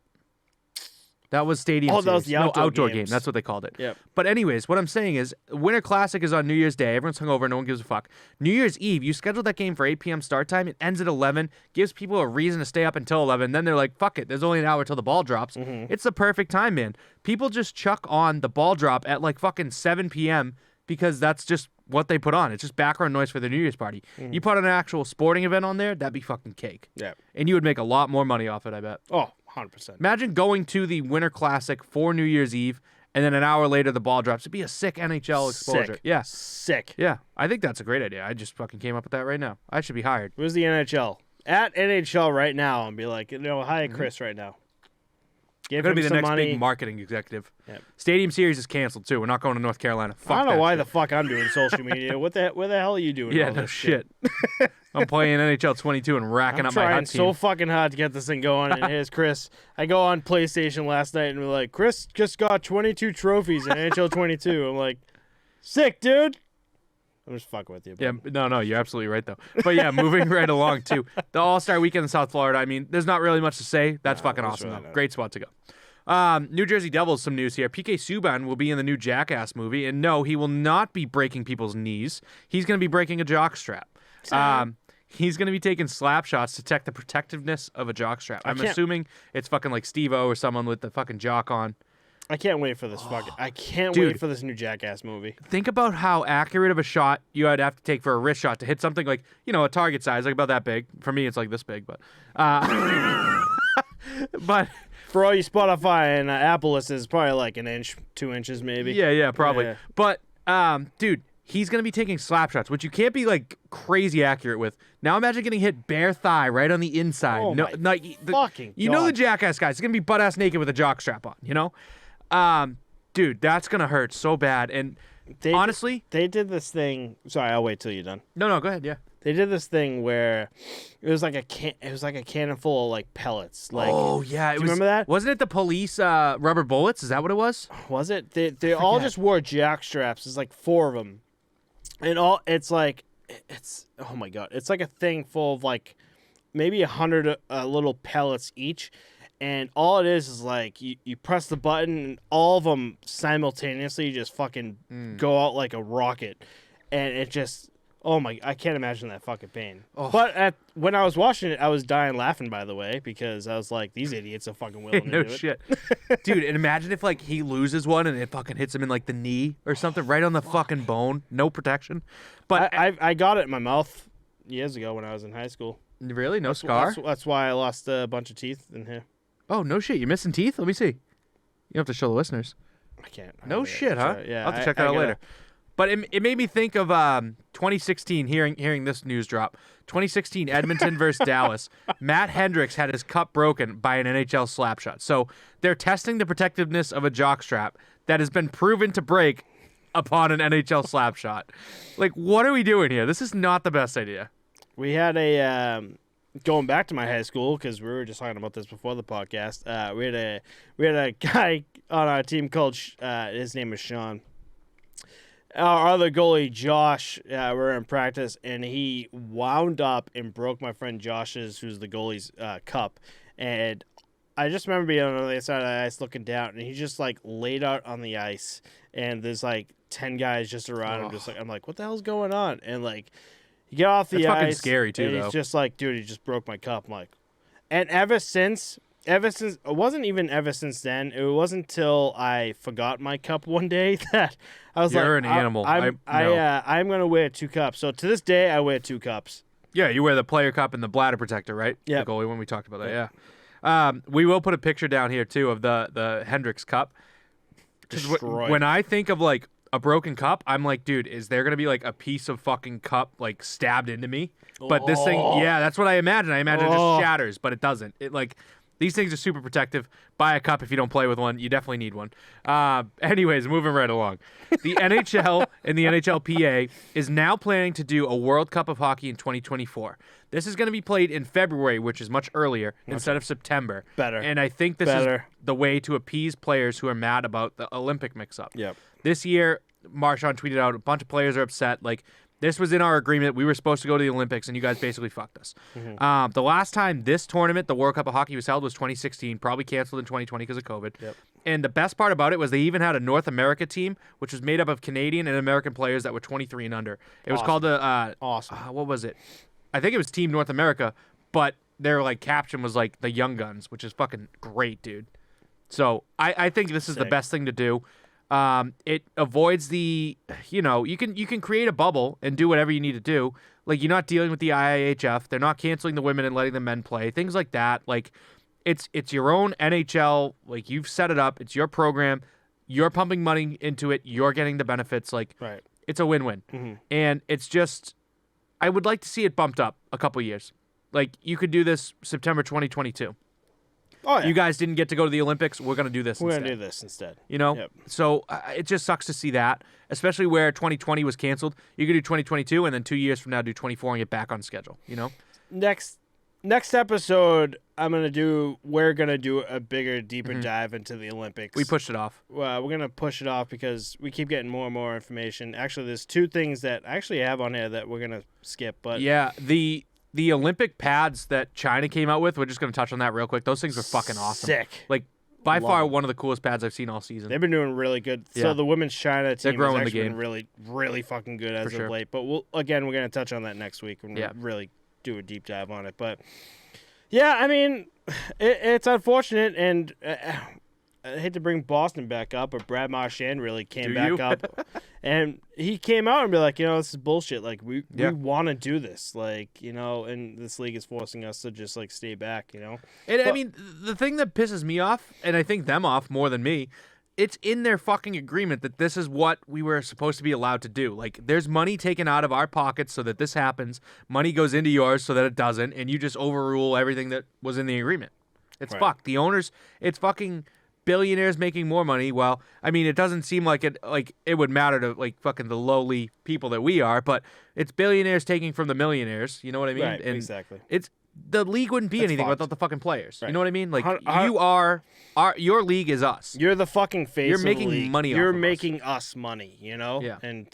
That was Stadium Series. That was the outdoor game. games. That's what they called it. Yep. But anyways, what I'm saying is, Winter Classic is on New Year's Day. Everyone's hungover. No one gives a fuck. New Year's Eve, you schedule that game for 8 p.m. start time. It ends at 11. Gives people a reason to stay up until 11. Then they're like, fuck it. There's only an hour till the ball drops. Mm-hmm. It's the perfect time, man. People just chuck on the ball drop at like fucking 7 p.m. because that's just what they put on. It's just background noise for their New Year's party. Mm-hmm. You put an actual sporting event on there, that'd be fucking cake. Yeah. And you would make a lot more money off it, I bet. Oh, 100%. Imagine going to the Winter Classic for New Year's Eve, and then an hour later the ball drops. It'd be a sick NHL exposure. Sick. Yeah. Sick. Yeah. I think that's a great idea. I just fucking came up with that right now. I should be hired. Where's the NHL? At NHL right now and be like, hire Chris right now. Give I'm going him to be the some next money. big marketing executive. Yep. Stadium Series is canceled, too. We're not going to North Carolina. Fuck I don't know why shit. the fuck I'm doing social media. Where the hell are you doing Yeah, all no this shit. I'm playing NHL 22 and racking I'm up my trying hot team. so fucking hard to get this thing going, and here's Chris. I go on PlayStation last night and we're like, Chris just got 22 trophies in NHL 22. I'm like, sick, dude. I'm just fucking with you. Yeah, no, you're absolutely right, though. But yeah, moving right along, too. The All-Star Weekend in South Florida, I mean, there's not really much to say. That's fucking awesome, really though. not. Great spot to go. New Jersey Devils, some news here. PK Subban will be in the new Jackass movie, and no, he will not be breaking people's knees. He's going to be breaking a jockstrap. He's going to be taking slap shots to detect the protectiveness of a jockstrap. I'm assuming it's fucking like Steve-O or someone with the fucking jock on. I can't wait for this I can't wait for this new Jackass movie. Think about how accurate of a shot you would have to take for a wrist shot to hit something like, a target size, like about that big. For me, it's like this big, but... but... For all you Spotify and Apple listeners, it's probably like an inch, 2 inches maybe. Yeah, probably. Yeah. But, dude, he's going to be taking slap shots, which you can't be, like, crazy accurate with. Now imagine getting hit bare thigh right on the inside. Oh, no, my fucking You God. know the Jackass guys. He's going to be butt-ass naked with a jockstrap on, Dude, that's going to hurt so bad. And honestly... They did this thing... Sorry, I'll wait till you're done. No, go ahead, yeah. They did this thing where it was like a cannon full of like pellets. Like, oh yeah, do you remember that? Wasn't it the police rubber bullets? Is that what it was? Was it? They all just wore jack straps. There's like 4 of them, and it's oh my God, it's like a thing full of like maybe 100 little pellets each, and all it is like you press the button and all of them simultaneously just fucking go out like a rocket, and it just. Oh my! I can't imagine that fucking pain. Oh. But when I was watching it, I was dying laughing. By the way, because I was like, "These idiots are fucking willing no to do shit, it." Dude. And imagine if like he loses one and it fucking hits him in like the knee or something, right on the fucking bone, no protection. But I got it in my mouth years ago when I was in high school. Really, no scar. That's why I lost a bunch of teeth in here. Oh no shit! You're missing teeth? Let me see. You have to show the listeners. I can't. No shit, huh? Yeah, I'll have to check that out later. But it made me think of 2016, hearing this news drop. 2016 Edmonton versus Dallas. Matt Hendricks had his cup broken by an NHL slap shot. So they're testing the protectiveness of a jockstrap that has been proven to break upon an NHL slap shot. Like, what are we doing here? This is not the best idea. We had a going back to my high school, because we were just talking about this before the podcast. We had a guy on our team called his name was Sean. Our other goalie, Josh, we're in practice, and he wound up and broke my friend Josh's, who's the goalie's, cup. And I just remember being on the other side of the ice looking down, and he just, like, laid out on the ice, and there's, like, 10 guys just around him. I'm like, what the hell's going on? And, like, you get off the ice. That's fucking scary, too, and though. He's just like, dude, he just broke my cup. I'm like, and ever since, it wasn't even ever since then. It wasn't until I forgot my cup one day that I was You're like, an animal. I'm going to wear 2 cups. So to this day, I wear 2 cups. Yeah, you wear the player cup and the bladder protector, right? Yeah. The goalie one, we talked about that, yeah. We will put a picture down here, too, of the Hendricks cup. Destroyed. When I think of, like, a broken cup, I'm like, dude, is there going to be, like, a piece of fucking cup, like, stabbed into me? But this thing, yeah, that's what I imagine. I imagine it just shatters, but it doesn't. It, like, these things are super protective. Buy a cup if you don't play with one. You definitely need one. Anyways, moving right along. The NHL and the NHLPA is now planning to do a World Cup of Hockey in 2024. This is going to be played in February, which is much earlier, instead of September. Better. And I think this is the way to appease players who are mad about the Olympic mix-up. Yep. This year, Marshawn tweeted out, a bunch of players are upset. Like, this was in our agreement. We were supposed to go to the Olympics, and you guys basically fucked us. Mm-hmm. The last time this tournament, the World Cup of Hockey, was held was 2016, probably canceled in 2020 because of COVID. Yep. And the best part about it was they even had a North America team, which was made up of Canadian and American players that were 23 and under. It was called what was it? I think it was Team North America, but their like caption was like the Young Guns, which is fucking great, dude. So I think this is the best thing to do. It avoids the, you can create a bubble and do whatever you need to do. Like, you're not dealing with the IIHF. They're not canceling the women and letting the men play. Things like that. Like, it's your own NHL. Like, you've set it up. It's your program. You're pumping money into it. You're getting the benefits. Like, right. It's a win-win. Mm-hmm. And it's just, I would like to see it bumped up a couple years. Like, you could do this September 2022. Oh, yeah. You guys didn't get to go to the Olympics. We're going to do this instead. We're going to do this instead. You know? Yep. So it just sucks to see that, especially where 2020 was canceled. You could do 2022 and then 2 years from now do 24 and get back on schedule, you know? Next episode, we're going to do a bigger, deeper dive into the Olympics. We pushed it off. We're going to push it off because we keep getting more and more information. Actually, there's 2 things that I actually have on here that we're going to skip. But yeah, the Olympic pads that China came out with, we're just going to touch on that real quick. Those things were fucking awesome. Sick. Like, by far, one of the coolest pads I've seen all season. They've been doing really good. Yeah. So the women's China team has actually been really, really fucking good as of late. But we're going to touch on that next week and really do a deep dive on it. But, yeah, I mean, it's unfortunate, and I hate to bring Boston back up, but Brad Marchand really came back up. And he came out and be like, this is bullshit. Like, we want to do this. Like, and this league is forcing us to just, like, stay back, And I mean, the thing that pisses me off, and I think them off more than me, it's in their fucking agreement that this is what we were supposed to be allowed to do. Like, there's money taken out of our pockets so that this happens. Money goes into yours so that it doesn't, and you just overrule everything that was in the agreement. It's fucked. The owners, it's fucking billionaires making more money. Well, I mean, it doesn't seem like it would matter to like fucking the lowly people that we are, but it's billionaires taking from the millionaires. You know what I mean? Right, and exactly. The league wouldn't be anything without the fucking players. Right. You know what I mean? Like, your league is us. You're the fucking face. You're of making the league. money. You're off of making us money. Yeah. And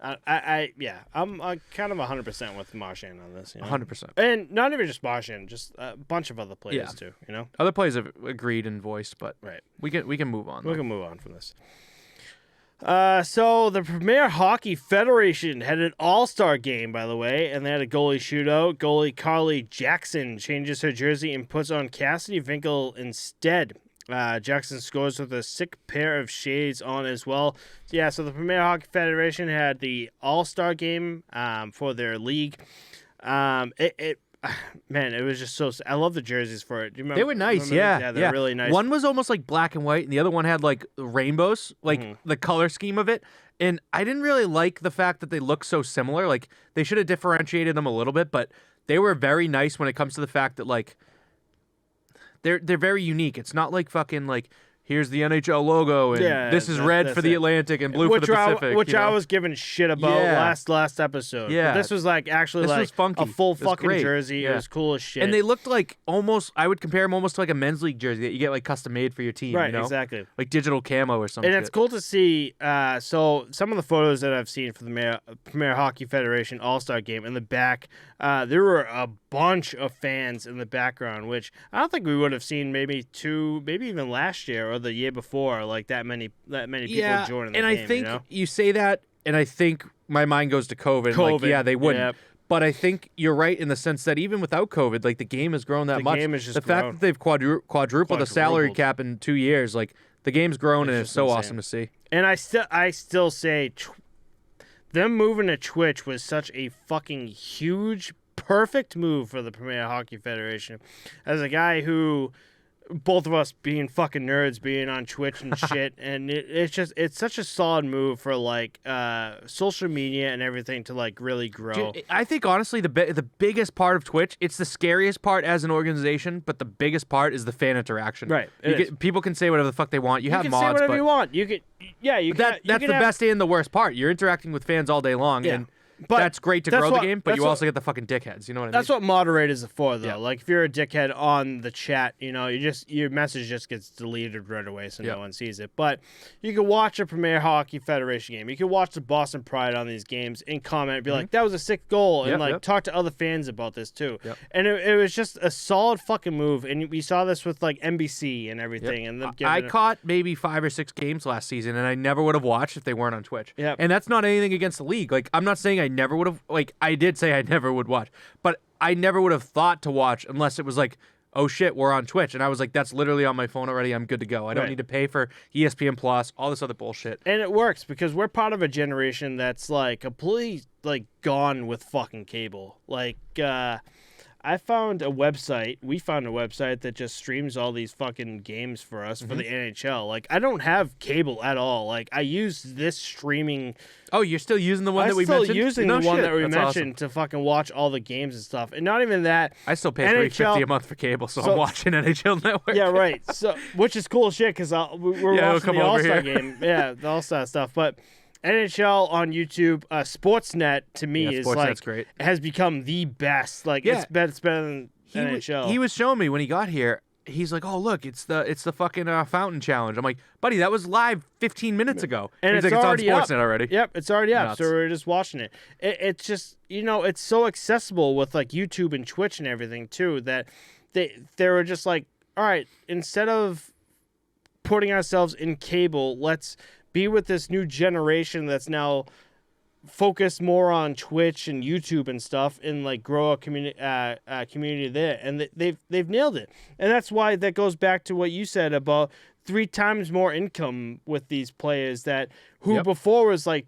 I'm kind of 100% with Marchand on this. 100%. And not even just Marchand, just a bunch of other players too. Other players have agreed and voiced, but right. we can move on. We can move on from this. So the Premier Hockey Federation had an all-star game, by the way, and they had a goalie shootout. Goalie Carly Jackson changes her jersey and puts on Cassidy Vinkel instead. Jackson scores with a sick pair of shades on as well. So the Premier Hockey Federation had the all-star game for their league. man, it was just so. I love the jerseys for it. Do you remember? They were nice, yeah. They're really nice. One was almost like black and white, and the other one had like rainbows, like the color scheme of it. And I didn't really like the fact that they look so similar. Like they should have differentiated them a little bit, but they were very nice when it comes to the fact that like they're very unique. It's not like fucking like here's the NHL logo and this is red for the Atlantic and blue for the Pacific. Which I was giving shit about last episode. Yeah. But this was like actually like funky. a full fucking great. jersey. Yeah. It was cool as shit. And they looked like almost, I would compare them almost to like a men's league jersey that you get like custom made for your team. Right, you know? exactly. Like digital camo or something. And it's cool to see. So some of the photos that I've seen for the Premier Hockey Federation All-Star Game in the back, there were a bunch of fans in the background, which I don't think we would have seen maybe even last year or the year before. Like that many people joining the game. And I think you say that, and I think my mind goes to COVID. Like, yeah, they wouldn't. Yep. But I think you're right in the sense that even without COVID, like the game has grown that much. The game has just the fact that they've quadrupled the salary cap in 2 years, like the game's grown, and it's so insane. Awesome to see. And I still say them moving to Twitch was such a fucking huge, perfect move for the Premier Hockey Federation. As a guy who, both of us being fucking nerds, being on Twitch and shit, and it's such a solid move for like social media and everything to like really grow. Dude, I think honestly the biggest part of Twitch, it's the scariest part as an organization, but the biggest part is the fan interaction. Right. People can say whatever the fuck they want. You have can mods, say whatever but you want. You could, that's the best and the worst part. You're interacting with fans all day long, and that's great to grow the game, but you also get the fucking dickheads. You know what I mean? That's what moderators are for, though. Yeah. Like, if you're a dickhead on the chat, your message just gets deleted right away, so no one sees it. But you can watch a Premier Hockey Federation game. You can watch the Boston Pride on these games and comment and be like, that was a sick goal, and talk to other fans about this, too. Yep. And it was just a solid fucking move, and we saw this with, like, NBC and everything. Yep. And I caught maybe 5 or 6 games last season, and I never would have watched if they weren't on Twitch. Yep. And that's not anything against the league. Like, I'm not saying I never would have, like, I did say I never would watch, but I never would have thought to watch unless it was like, oh shit, we're on Twitch. And I was like, that's literally on my phone already. I'm good to go. I don't need to pay for ESPN Plus, all this other bullshit. And it works because we're part of a generation that's like completely like gone with fucking cable. Like, we found a website that just streams all these fucking games for us for the NHL. Like, I don't have cable at all. Like, I use this streaming. Oh, you're still using the one that we mentioned? I'm still using the one that we mentioned to fucking watch all the games and stuff. And not even that. I still pay $3.50 a month for cable, so I'm watching NHL Network. Yeah, right. So, which is cool as shit because we're watching the All-Star game. Yeah, the All-Star stuff. But NHL on YouTube, Sportsnet to me is like great. Has become the best. Like it's better than NHL. He was showing me when he got here. He's like, "Oh look, it's the fucking fountain challenge." I'm like, "Buddy, that was live 15 minutes ago." And he's it's like, already on up. Sportsnet already. Yep, it's already up. So we're just watching it. It's just it's so accessible with like YouTube and Twitch and everything too that they were just like, all right, instead of putting ourselves in cable, let's be with this new generation that's now focused more on Twitch and YouTube and stuff, and like grow a community there. And they've nailed it. And that's why that goes back to what you said about 3 times more income with these players who before was like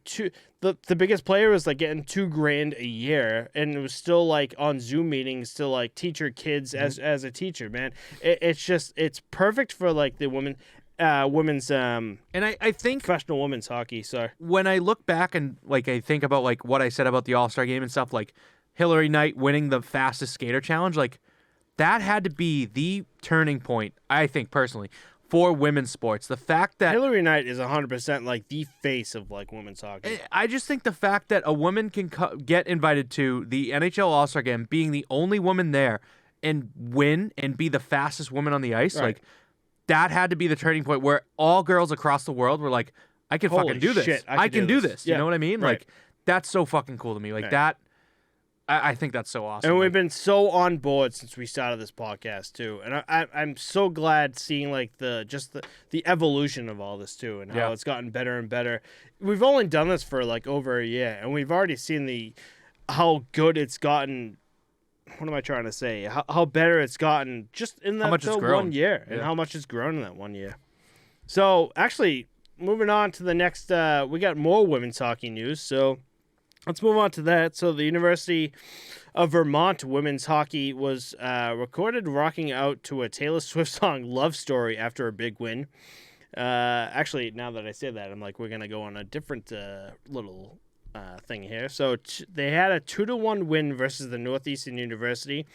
the biggest player was like getting $2,000 a year, and it was still like on Zoom meetings to like teach your kids as a teacher, man. It's perfect for like the women's and I think professional women's hockey. Sorry. When I look back and like I think about like what I said about the All-Star game and stuff, like Hillary Knight winning the fastest skater challenge, like that had to be the turning point, I think personally, for women's sports. The fact that Hillary Knight is 100% like the face of like women's hockey. I just think the fact that a woman can get invited to the NHL All-Star game, being the only woman there, and win and be the fastest woman on the ice, like that had to be the turning point where all girls across the world were like, I can fucking do this. I can do this. You know what I mean? Right. Like, that's so fucking cool to me. Like, that, I think that's so awesome. And we've been so on board since we started this podcast, too. And I'm so glad seeing, like, the evolution of all this, too, and how it's gotten better and better. We've only done this for, like, over a year, and we've already seen how good it's gotten. What am I trying to say? How better it's gotten just in that 1 year, and how much it's grown in that 1 year. So, actually, moving on to the next, we got more women's hockey news. So, Let's move on to that. So the University of Vermont women's hockey was recorded rocking out to a Taylor Swift song "Love Story" after a big win. Actually, now that I say that, I'm like, we're gonna go on a different little thing here. So they had a 2-1 win versus the Northeastern University,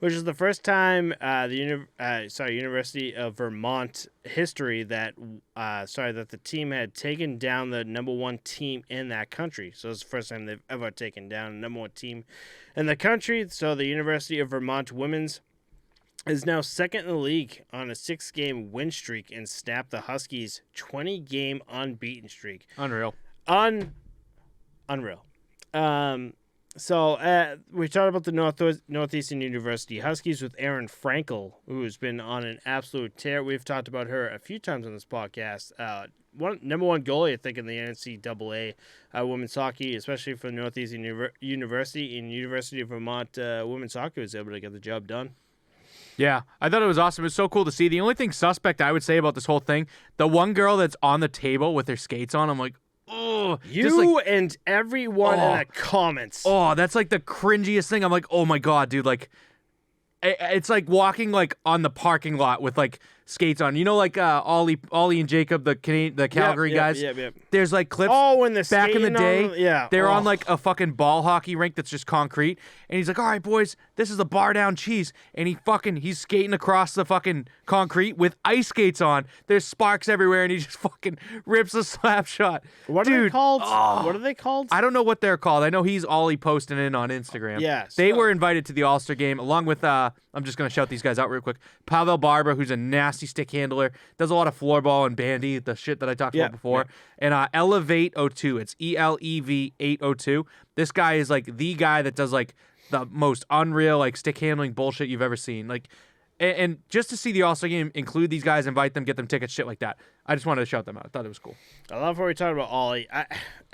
which is the first time University of Vermont history that the team had taken down the number one team in that country. So it's the first time they've ever taken down a number one team in the country. So the University of Vermont women's is now second in the league on a 6-game win streak and snapped the Huskies' 20-game unbeaten streak. Unreal. Unreal. So we talked about the Northeastern University Huskies with Erin Frankel, who's been on an absolute tear. We've talked about her a few times on this podcast. Number one goalie, I think, in the NCAA women's hockey, especially for Northeastern University and University of Vermont women's hockey, was able to get the job done. Yeah, I thought it was awesome. It was so cool to see. The only thing suspect I would say about this whole thing, the one girl that's on the table with her skates on, I'm like, oh. And everyone in the comments. Oh, that's like the cringiest thing. I'm like, oh my God, dude. Like, it's like walking like on the parking lot with like skates on. You know, like Ollie and Jacob, the Calgary guys. Yep. There's like clips. Oh, when the back in the day, they're Oh. on like a fucking ball hockey rink that's just concrete, and he's like, "All right, boys, this is the bar down cheese," and he's skating across the fucking concrete with ice skates on. There's sparks everywhere, and he just fucking rips a slap shot. What are they called? What are they called? I don't know what they're called. I know he's Ollie posting in on Instagram. Yeah, They were invited to the All-Star game along with, I'm just going to shout these guys out real quick. Pavel Barber, who's a nasty stick handler, does a lot of floorball and bandy, the shit that I talked about before. Yeah. And Elevate02, it's ELEV802. This guy is like the guy that does like the most unreal like stick handling bullshit you've ever seen. Like, and just to see the All-Star game, include these guys, invite them, get them tickets, shit like that. I just wanted to shout them out. I thought it was cool. I love how we talked about Ollie.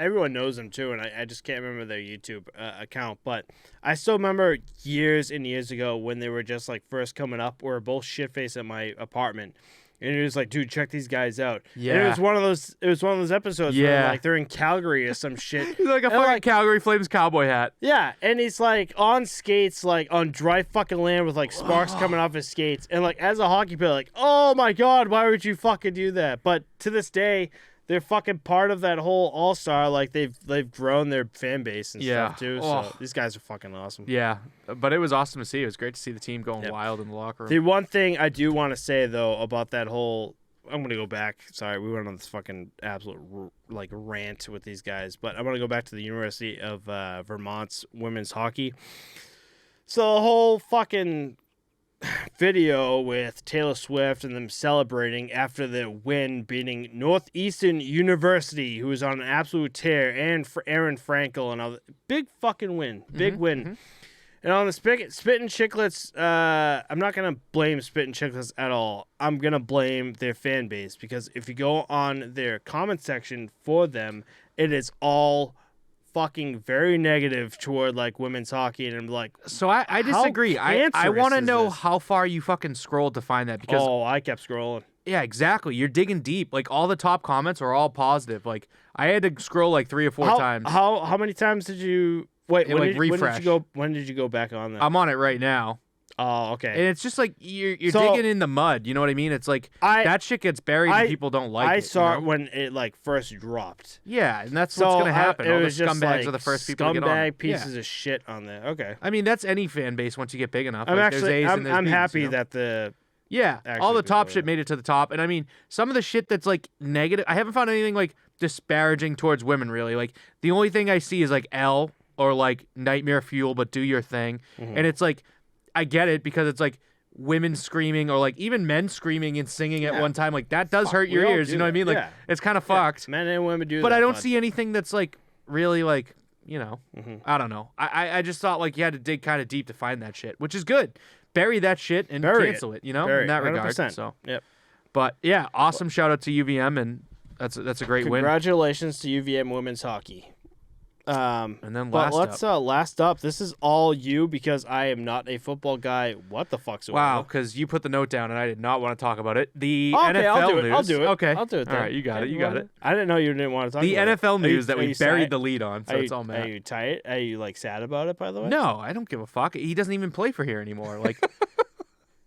Everyone knows him too, and I just can't remember their YouTube account. But I still remember years and years ago when they were just like first coming up. We were both shit-faced at my apartment. And it was like, dude, check these guys out. Yeah. And it was one of those episodes where like they're in Calgary or some shit. He's like a fucking Calgary Flames cowboy hat. Yeah, and he's like on skates, like on dry fucking land with like sparks coming off his skates. And like as a hockey player, like, oh my God, why would you fucking do that? But to this day, they're fucking part of that whole All-Star. Like they've grown their fan base and stuff too. So these guys are fucking awesome. Yeah, but it was awesome to see. It was great to see the team going wild in the locker room. The one thing I do want to say though about that whole, I'm gonna go back. Sorry, we went on this fucking absolute like rant with these guys, but I want to go back to the University of Vermont's women's hockey. So the whole fucking video with Taylor Swift and them celebrating after the win, beating Northeastern University, who was on an absolute tear, and for Erin Frankel and all. Big fucking win. Big win. Mm-hmm. And on the Spit and Chicklets, I'm not going to blame Spit and Chicklets at all. I'm going to blame their fan base, because if you go on their comment section for them, it is all fucking very negative toward like women's hockey, and I'm like, so I disagree. I want to know how far you fucking scrolled to find that, because I kept scrolling. Yeah, exactly. You're digging deep. Like all the top comments are all positive. Like I had to scroll like 3 or 4 times. How many times did you wait? Refresh. When did you go back on that? I'm on it right now. Oh, okay. And it's just like you're digging in the mud. You know what I mean? It's like that shit gets buried and people don't like it. I saw it when it like first dropped. Yeah, and that's what's gonna happen. All the scumbags are the first people to get on. Scumbag pieces of shit on there. Okay. I mean, that's any fan base once you get big enough. I'm like, actually I'm happy you know? that the all the top shit made it to the top. And I mean, some of the shit that's like negative, I haven't found anything like disparaging towards women really. Like the only thing I see is like L or like Nightmare Fuel, but do your thing. Mm-hmm. And it's like, I get it, because it's like women screaming or like even men screaming and singing at one time. Like that does hurt your ears. You know what I mean? Like it's kind of fucked. Men and women do that. But I don't see anything that's like really like, you know, I don't know. I just thought like you had to dig kind of deep to find that shit, which is good. Bury that shit and cancel it, you know, in that regard. 100%. So, but yeah, awesome shout out to UVM, and that's a great win. Congratulations to UVM women's hockey. And then last up, this is all you because I am not a football guy. What the fuck's wow? Because you put the note down and I did not want to talk about it. The okay, NFL news. I'll do it. Okay, I'll do it. Then. All right, you got it. You got it. I didn't know you didn't want to talk the about NFL it. news that we buried the lead on. So it's all Matt. Are you tight? Are you like sad about it? By the way. No, I don't give a fuck. He doesn't even play for here anymore. Like,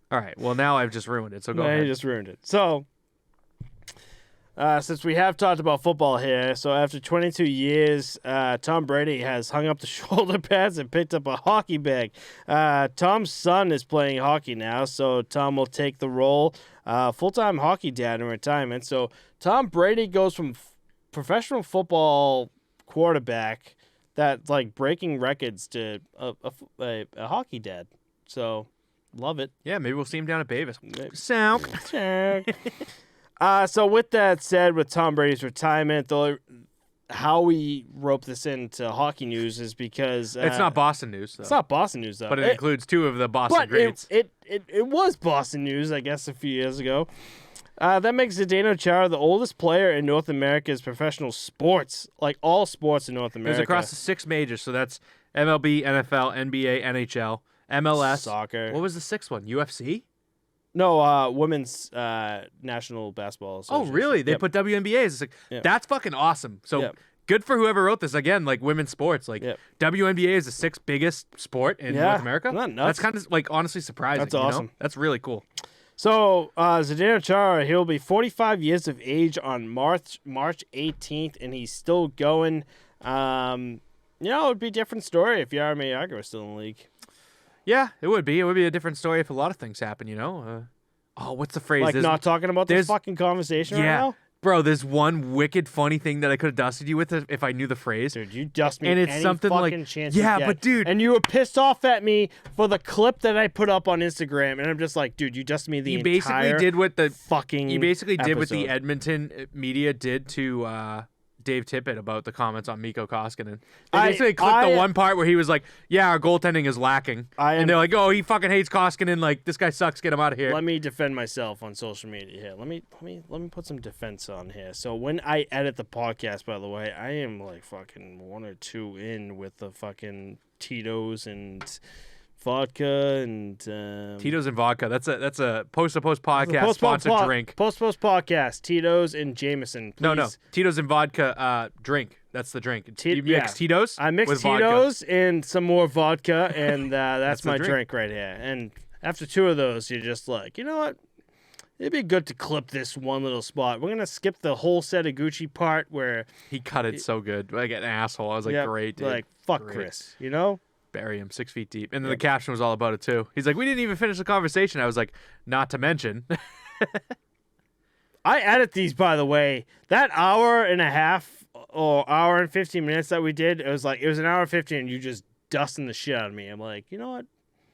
all right. Well, now I've just ruined it. So go ahead. You just ruined it. So. Since we have talked about football here, so after 22 years, Tom Brady has hung up the shoulder pads and picked up a hockey bag. Tom's son is playing hockey now, so Tom will take the role, full-time hockey dad in retirement. So Tom Brady goes from professional football quarterback that's like breaking records to a hockey dad. So love it. Yeah, maybe we'll see him down at Bavis. So with that said, with Tom Brady's retirement, how we rope this into hockey news is because it's not Boston news. Though. It's not Boston news though, but it includes two of the Boston greats. It was Boston news, I guess, a few years ago. That makes Zaden Achara the oldest player in North America's professional sports, like all sports in North America. It was across the 6 majors, so that's MLB, NFL, NBA, NHL, MLS, soccer. What was the 6th one? UFC. No, women's national basketball association. Oh, really? They put WNBA as that's fucking awesome. So good for whoever wrote this. Again, like women's sports. Like WNBA is the 6th biggest sport in North America. Not nuts. That's kind of like honestly surprising. That's awesome. You know? That's really cool. So Zaden Achara, he'll be 45 years of age on March 18th, and he's still going. It would be a different story if Jaromir Jagr was still in the league. Yeah, it would be. It would be a different story if a lot of things happen, you know? What's the phrase? Like not talking about this fucking conversation right now? Bro, there's one wicked funny thing that I could have dusted you with if I knew the phrase. Dude, you dust me and it's any something fucking like, chance you get. but dude. And you were pissed off at me for the clip that I put up on Instagram, and I'm just like, dude, you dusted me the entire did what the fucking You basically did what the episode. Edmonton media did to Dave Tippett about the comments on Mikko Koskinen. They basically clipped the one part where he was like, yeah, our goaltending is lacking. And they're like, oh, he fucking hates Koskinen. Like, this guy sucks. Get him out of here. Let me defend myself on social media here. Let me put some defense on here. So when I edit the podcast, by the way, I am like fucking 1 or 2 in with the fucking Tito's and vodka and Tito's and vodka. That's a post-to-post podcast sponsored drink. Post podcast. Tito's and Jameson. Please. No. Tito's and vodka drink. That's the drink. You mix Tito's. I mix with Tito's vodka. and some more vodka, and that's my drink right here. And after 2 of those, you're just like, you know what? It'd be good to clip this one little spot. We're gonna skip the whole set of Gucci part where he cut it so good, like an asshole. I was like, great, dude. Like fuck great. Chris, you know. Bury him 6 feet deep. And then the caption was all about it, too. He's like, we didn't even finish the conversation. I was like, not to mention. I edit these, by the way. That hour and a half or hour and 15 minutes that we did, it was an hour and 15 and you just dusting the shit out of me. I'm like, you know what?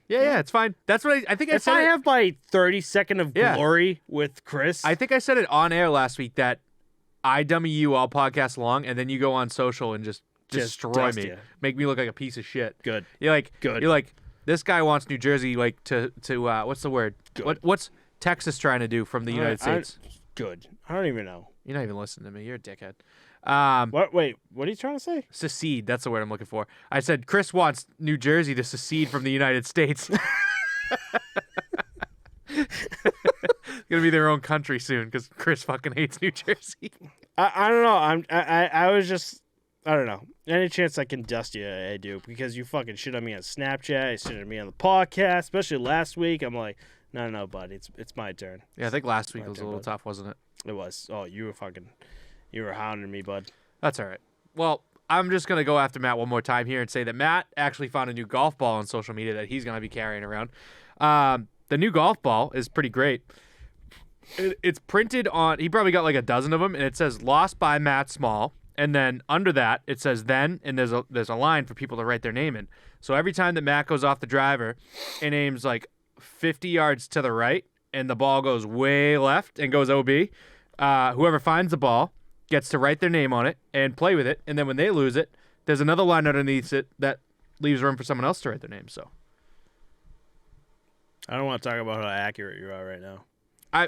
Yeah, it's fine. That's what I think I said. If I have my 30-second of glory with Chris. I think I said it on air last week that I dummy you all podcast long, and then you go on social and just destroy me, make me look like a piece of shit. Good. You're like, good. You're like, this guy wants New Jersey like to what's the word? Good. What's Texas trying to do from the United States? Good. I don't even know. You're not even listening to me. You're a dickhead. What? Wait. What are you trying to say? Secede. That's the word I'm looking for. I said Chris wants New Jersey to secede from the United States. It's gonna be their own country soon because Chris fucking hates New Jersey. I don't know. I was just. I don't know. Any chance I can dust you, I do. Because you fucking shit on me on Snapchat. You shit on me on the podcast. Especially last week. I'm like, no, buddy. It's my turn. Yeah, I think last week was a little tough, wasn't it? It was. Oh, you were hounding me, bud. That's all right. Well, I'm just going to go after Matt one more time here and say that Matt actually found a new golf ball on social media that he's going to be carrying around. The new golf ball is pretty great. It's printed on, he probably got like a dozen of them, and it says lost by Matt Small. And then under that, it says then, and there's a line for people to write their name in. So every time that Matt goes off the driver and aims like 50 yards to the right, and the ball goes way left and goes OB, whoever finds the ball gets to write their name on it and play with it. And then when they lose it, there's another line underneath it that leaves room for someone else to write their name. So I don't want to talk about how accurate you are right now.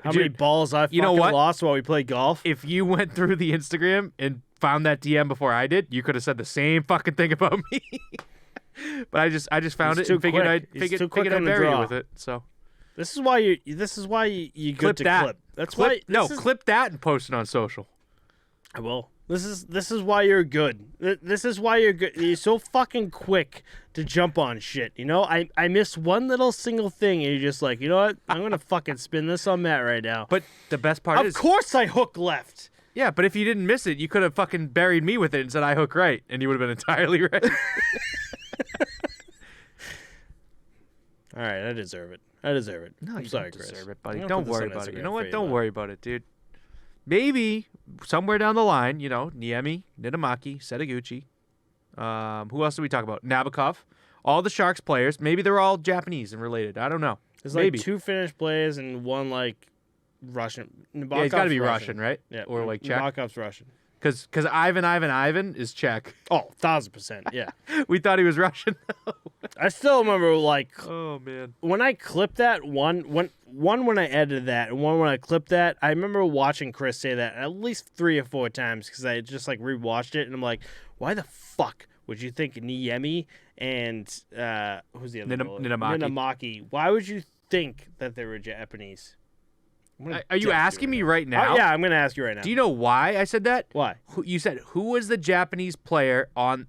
How many balls I fucking lost while we played golf? If you went through the Instagram and found that DM before I did, you could have said the same fucking thing about me. But I just found it and figured I'd bury you with it. So this is why you good to clip. That's clip, why clip that and post it on social. I will. This is why you're good. This is why you're good. You're so fucking quick to jump on shit. You know, I missed one little single thing, and you're just like, you know what? I'm gonna fucking spin this on Matt right now. But the best part is, of course, I hook left. Yeah, but if you didn't miss it, you could have fucking buried me with it and said I hook right, and you would have been entirely right. All right, I deserve it. No, I'm sorry, Chris. Deserve it, buddy. Don't worry about it. You know what? Don't worry about it, dude. Maybe somewhere down the line, you know, Niemi, Niittymaki, Setaguchi. Who else did we talk about? Nabokov. All the Sharks players. Maybe they're all Japanese and related. I don't know. There's maybe. Like 2 Finnish players and 1 like Russian. Yeah, he's got to be Russian, right? Yeah, or like Czech. Nabokov's Russian. Because Ivan is Czech. Oh, 1,000%. Yeah. We thought he was Russian. I still remember, like, oh man, when I clipped that one when I edited that and one when I clipped that, I remember watching Chris say that at least 3 or 4 times because I just like rewatched it and I'm like, why the fuck would you think Niemi and who's the other Niittymaki? Why would you think that they were Japanese? Are you asking me right now? Yeah, I'm going to ask you right now. Do you know why I said that? Why? You said who was the Japanese player on?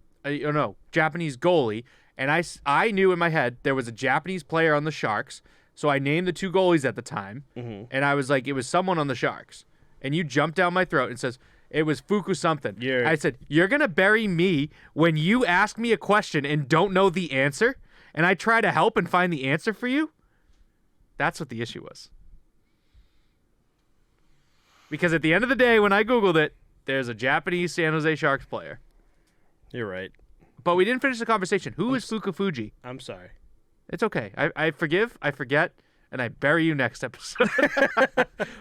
Japanese goalie, and I knew in my head there was a Japanese player on the Sharks, so I named the 2 goalies at the time, and I was like, it was someone on the Sharks, and you jumped down my throat and says it was Fuku something. I said you're gonna bury me when you ask me a question and don't know the answer, and I try to help and find the answer for you. That's what the issue was. Because at the end of the day, when I Googled it, there's a Japanese San Jose Sharks player. You're right. But we didn't finish the conversation. Who is Fukufuji? I'm sorry. It's okay. I forgive, I forget, and I bury you next episode.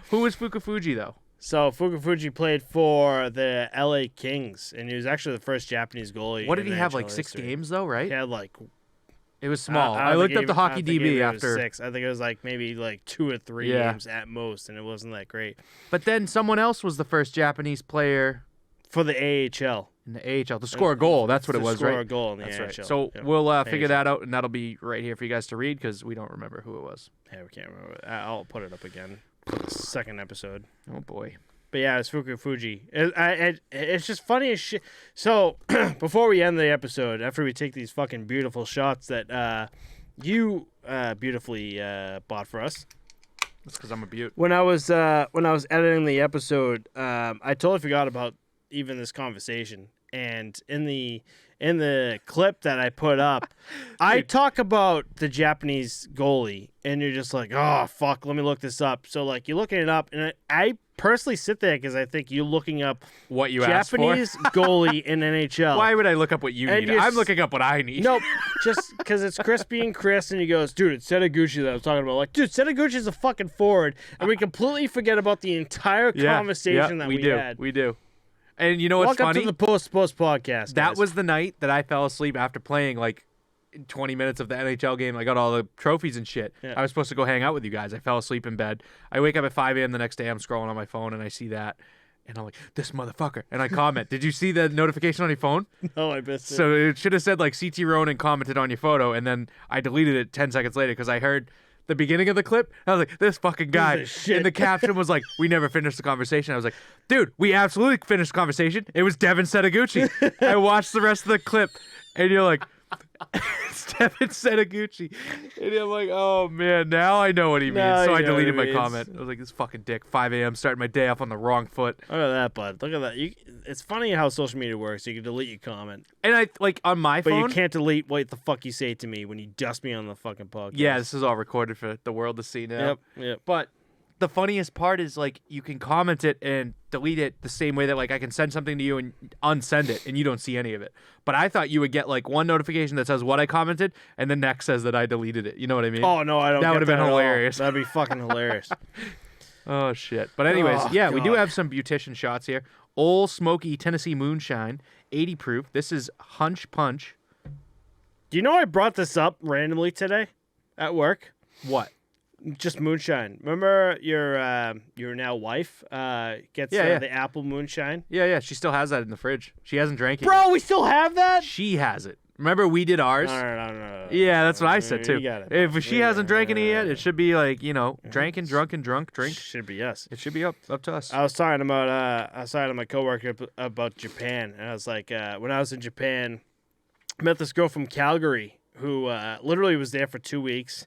Who is Fukufuji, though? So Fukufuji played for the LA Kings, and he was actually the first Japanese goalie. What did he have, like 6 games, though, right? He had like... It was small. I looked up the hockey DB after 6. I think it was like maybe like 2 or 3 games at most, and it wasn't that great. But then someone else was the first Japanese player for the AHL. In the AHL to score a goal. That's what it was, right? Score a goal in the That's AHL. Right. So we'll figure that out, and that'll be right here for you guys to read because we don't remember who it was. Yeah, we can't remember. I'll put it up again for the second episode. Oh boy. But yeah, it's Fukufuji. It's just funny as shit. So before we end the episode, after we take these fucking beautiful shots that you beautifully bought for us. That's because I'm a beaut. When I was editing the episode, I totally forgot about even this conversation. And in the clip that I put up, I talk about the Japanese goalie, and you're just like, oh fuck, let me look this up. So like you're looking it up, and I personally sit there because I think you're looking up what you Japanese asked for. goalie in NHL. Why would I look up what you need? I'm looking up what I need. Nope, just because it's Chris being Chris, and he goes, dude, it's Setaguchi that I was talking about. Like, dude, Setaguchi's a fucking forward, and we completely forget about the entire conversation that we had. We do. And you know what's funny? Welcome to the Post podcast. That guys. was the night that I fell asleep after playing like 20 minutes of the NHL game. I got all the trophies and shit. Yeah. I was supposed to go hang out with you guys. I fell asleep in bed. I wake up at 5 a.m. the next day. I'm scrolling on my phone and I see that. And I'm like, this motherfucker. And I comment. Did you see the notification on your phone? No, I missed it. So it should have said like CT Ronan commented on your photo. And then I deleted it 10 seconds later because I heard the beginning of the clip. I was like, this fucking guy. And the caption was like, we never finished the conversation. I was like, dude, we absolutely finished the conversation. It was Devin Setaguchi. I watched the rest of the clip and you're like, it's Devin Setaguchi. And I'm like, oh man, now I know what he means. So I deleted my comment. I was like, this fucking dick. 5 a.m. starting my day off on the wrong foot. Look at that, bud. Look at that. It's funny how social media works. You can delete your comment. And I like on my phone. But you can't delete what the fuck you say to me when you dust me on the fucking podcast. Yeah, this is all recorded for the world to see now. Yep. But the funniest part is like you can comment it and delete it the same way that like I can send something to you and unsend it and you don't see any of it. But I thought you would get like one notification that says what I commented and the next says that I deleted it. You know what I mean? Oh no, I don't. That would have been hilarious. That'd be fucking hilarious. Oh shit. But anyways, God. We do have some beautician shots here. Old Smoky Tennessee Moonshine, 80 proof. This is Hunch Punch. Do you know I brought this up randomly today at work? What? Just moonshine. Remember your now wife gets the apple moonshine? Yeah. She still has that in the fridge. She hasn't drank it Bro, yet. we still have that? She has it. Remember we did ours? No. Yeah, that's what I said too. If she hasn't drank any yet, it should be like, drank and drunk and drunk drink. Should be us. It should be up to us. I was talking to my coworker about Japan, and I was like, when I was in Japan, I met this girl from Calgary who literally was there for 2 weeks.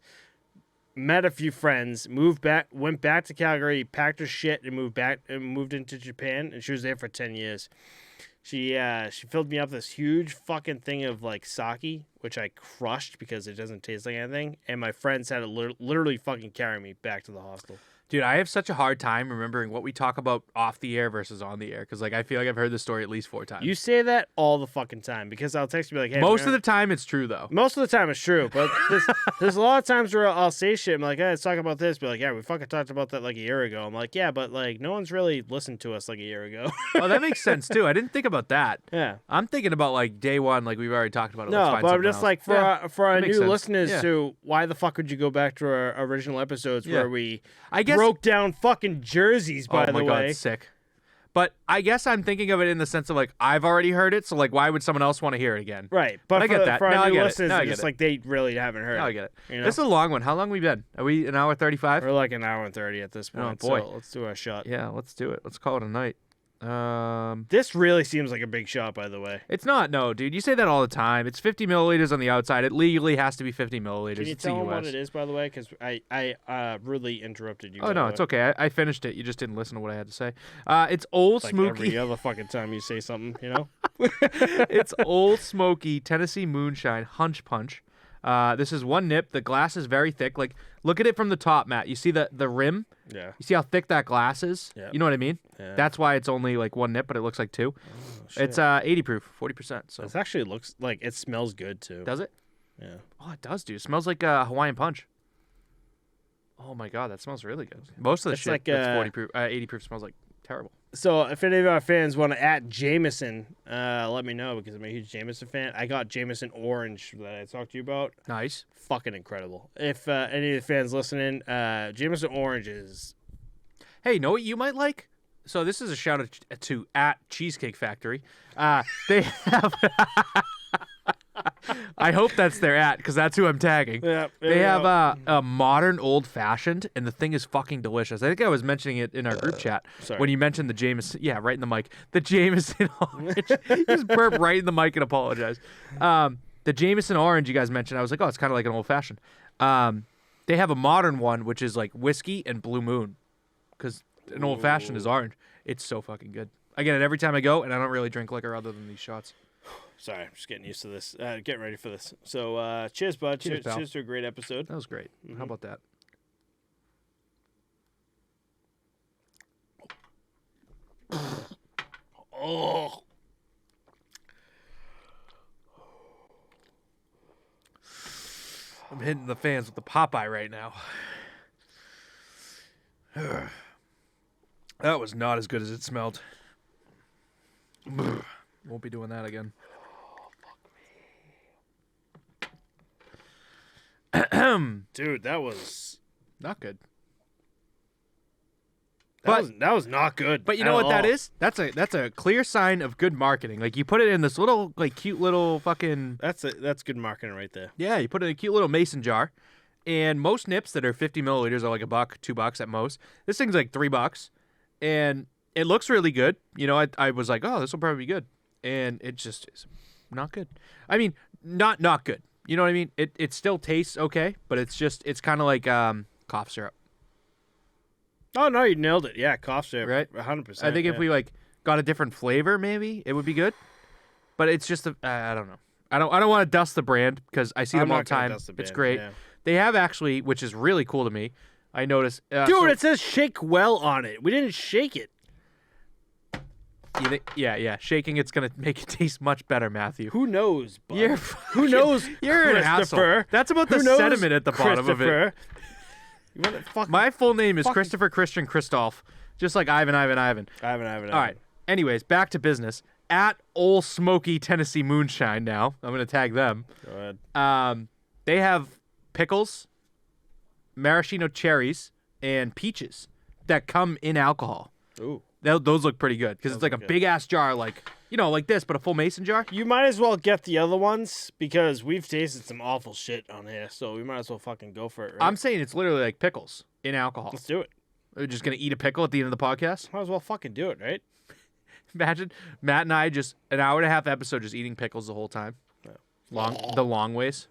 Met a few friends, went back to Calgary, packed her shit, and moved into Japan. And she was there for 10 years. She filled me up this huge fucking thing of like sake, which I crushed because it doesn't taste like anything. And my friends had to literally fucking carry me back to the hostel. Dude, I have such a hard time remembering what we talk about off the air versus on the air because, like, I feel like I've heard this story at least 4 times. You say that all the fucking time because I'll text you like, hey. Most of the time, it's true though. Most of the time, it's true, but there's a lot of times where I'll say shit. I'm like, hey, let's talk about this. But like, yeah, we fucking talked about that like a year ago. I'm like, yeah, but like, no one's really listened to us like a year ago. Oh, that makes sense too. I didn't think about that. Yeah, I'm thinking about like day one, like we've already talked about it. No, but I'm just else. like for our new listeners, yeah. who why the fuck would you go back to our original episodes where we guess, broke down fucking jerseys, by the way. Oh my god, sick. But I guess I'm thinking of it in the sense of like I've already heard it, so like why would someone else want to hear it again? Right, but I get that. For No, our new I get listeners, it. No, I it's get just it. like they really haven't heard. No, it. I get it. You know? This is a long one. How long have we been? Are we an hour 35? We're like an hour and 30 at this point. Oh boy, so let's do our shot. Yeah, let's do it. Let's call it a night. This really seems like a big shot, by the way. It's not, no, dude. You say that all the time. It's 50 milliliters on the outside. It legally has to be 50 milliliters. Can you it's tell the them US. what it is, by the way? Because I rudely interrupted you. Oh, no, it's okay. I finished it. You just didn't listen to what I had to say. It's Old like Smoky. every other fucking time you say something, you know? It's Old Smoky Tennessee Moonshine Hunch Punch. This is one nip. The glass is very thick. Like, look at it from the top, Matt. You see the rim? Yeah. You see how thick that glass is? Yeah. You know what I mean? Yeah. That's why it's only like one nip, but it looks like 2. Oh, shit. It's 80 proof, 40%. So It actually looks like it smells good, too. does it? Yeah. Oh, it does, dude. It smells like a Hawaiian Punch. Oh my god, that smells really good. Most of the It's shit like, that's 40 proof, 80 proof smells like terrible. So if any of our fans want to at Jameson, let me know because I'm a huge Jameson fan. I got Jameson Orange that I talked to you about. Nice. Fucking incredible. If any of the fans listening, Jameson Orange is... Hey, know what you might like? So this is a shout out to at Cheesecake Factory. They have... I hope that's their at because that's who I'm tagging. Yeah, they have a modern old fashioned, and the thing is fucking delicious. I think I was mentioning it in our group chat when you mentioned the Jameson. Yeah, right in the mic. The Jameson Orange. Just burp right in the mic and apologize. The Jameson Orange you guys mentioned, I was like, oh, it's kind of like an old fashioned. They have a modern one, which is like whiskey and Blue Moon, because an old fashioned is orange. It's so fucking good. I get it every time I go, and I don't really drink liquor other than these shots. Sorry, I'm just getting used to this. Getting ready for this. So, cheers, bud. Cheers to a great episode. That was great. Mm-hmm. How about that? Oh. I'm hitting the fans with the Popeye right now. That was not as good as it smelled. Won't be doing that again. Dude, that was not good. That was not good. But you know what that is? That's a clear sign of good marketing. Like you put it in this little like cute little fucking. That's good marketing right there. Yeah, you put it in a cute little mason jar, and most nips that are 50 milliliters are like $1, $2 at most. This thing's like $3, and it looks really good. You know, I was like, oh, this will probably be good, and it just is not good. I mean, not good. You know what I mean? It still tastes okay, but it's kind of like cough syrup. Oh no, you nailed it. Yeah, cough syrup, right? 100%. I think if we like got a different flavor, maybe it would be good. But it's just I don't know. I don't want to dust the brand because I see them all the time. It's great. Yeah. They have actually, which is really cool to me. I noticed. Dude, it says shake well on it. We didn't shake it. Yeah. Shaking it's gonna make it taste much better, Matthew. Who knows? Bud? Who knows? You're an asshole. That's about the sediment at the bottom of it. My full name is Christopher Christian Christoph, just like Ivan. All right. Anyways, back to business. At Old Smoky Tennessee Moonshine now. I'm gonna tag them. Go ahead. They have pickles, maraschino cherries, and peaches that come in alcohol. Ooh. Those look pretty good because it's like a big-ass jar, like this, but a full mason jar. You might as well get the other ones because we've tasted some awful shit on here, so we might as well fucking go for it, right? I'm saying it's literally like pickles in alcohol. Let's do it. We're just going to eat a pickle at the end of the podcast? Might as well fucking do it, right? Imagine Matt and I just an hour and a half episode just eating pickles the whole time. The long ways.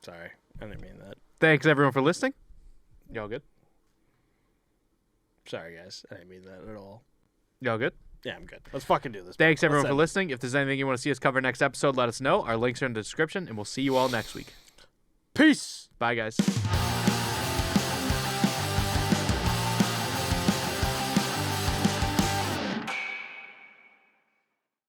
Sorry, I didn't mean that. Thanks, everyone, for listening. Y'all good? Sorry, guys. I didn't mean that at all. Y'all good? Yeah, I'm good. Let's fucking do this. Thanks, everyone, for listening. If there's anything you want to see us cover next episode, let us know. Our links are in the description, and we'll see you all next week. Peace. Bye, guys.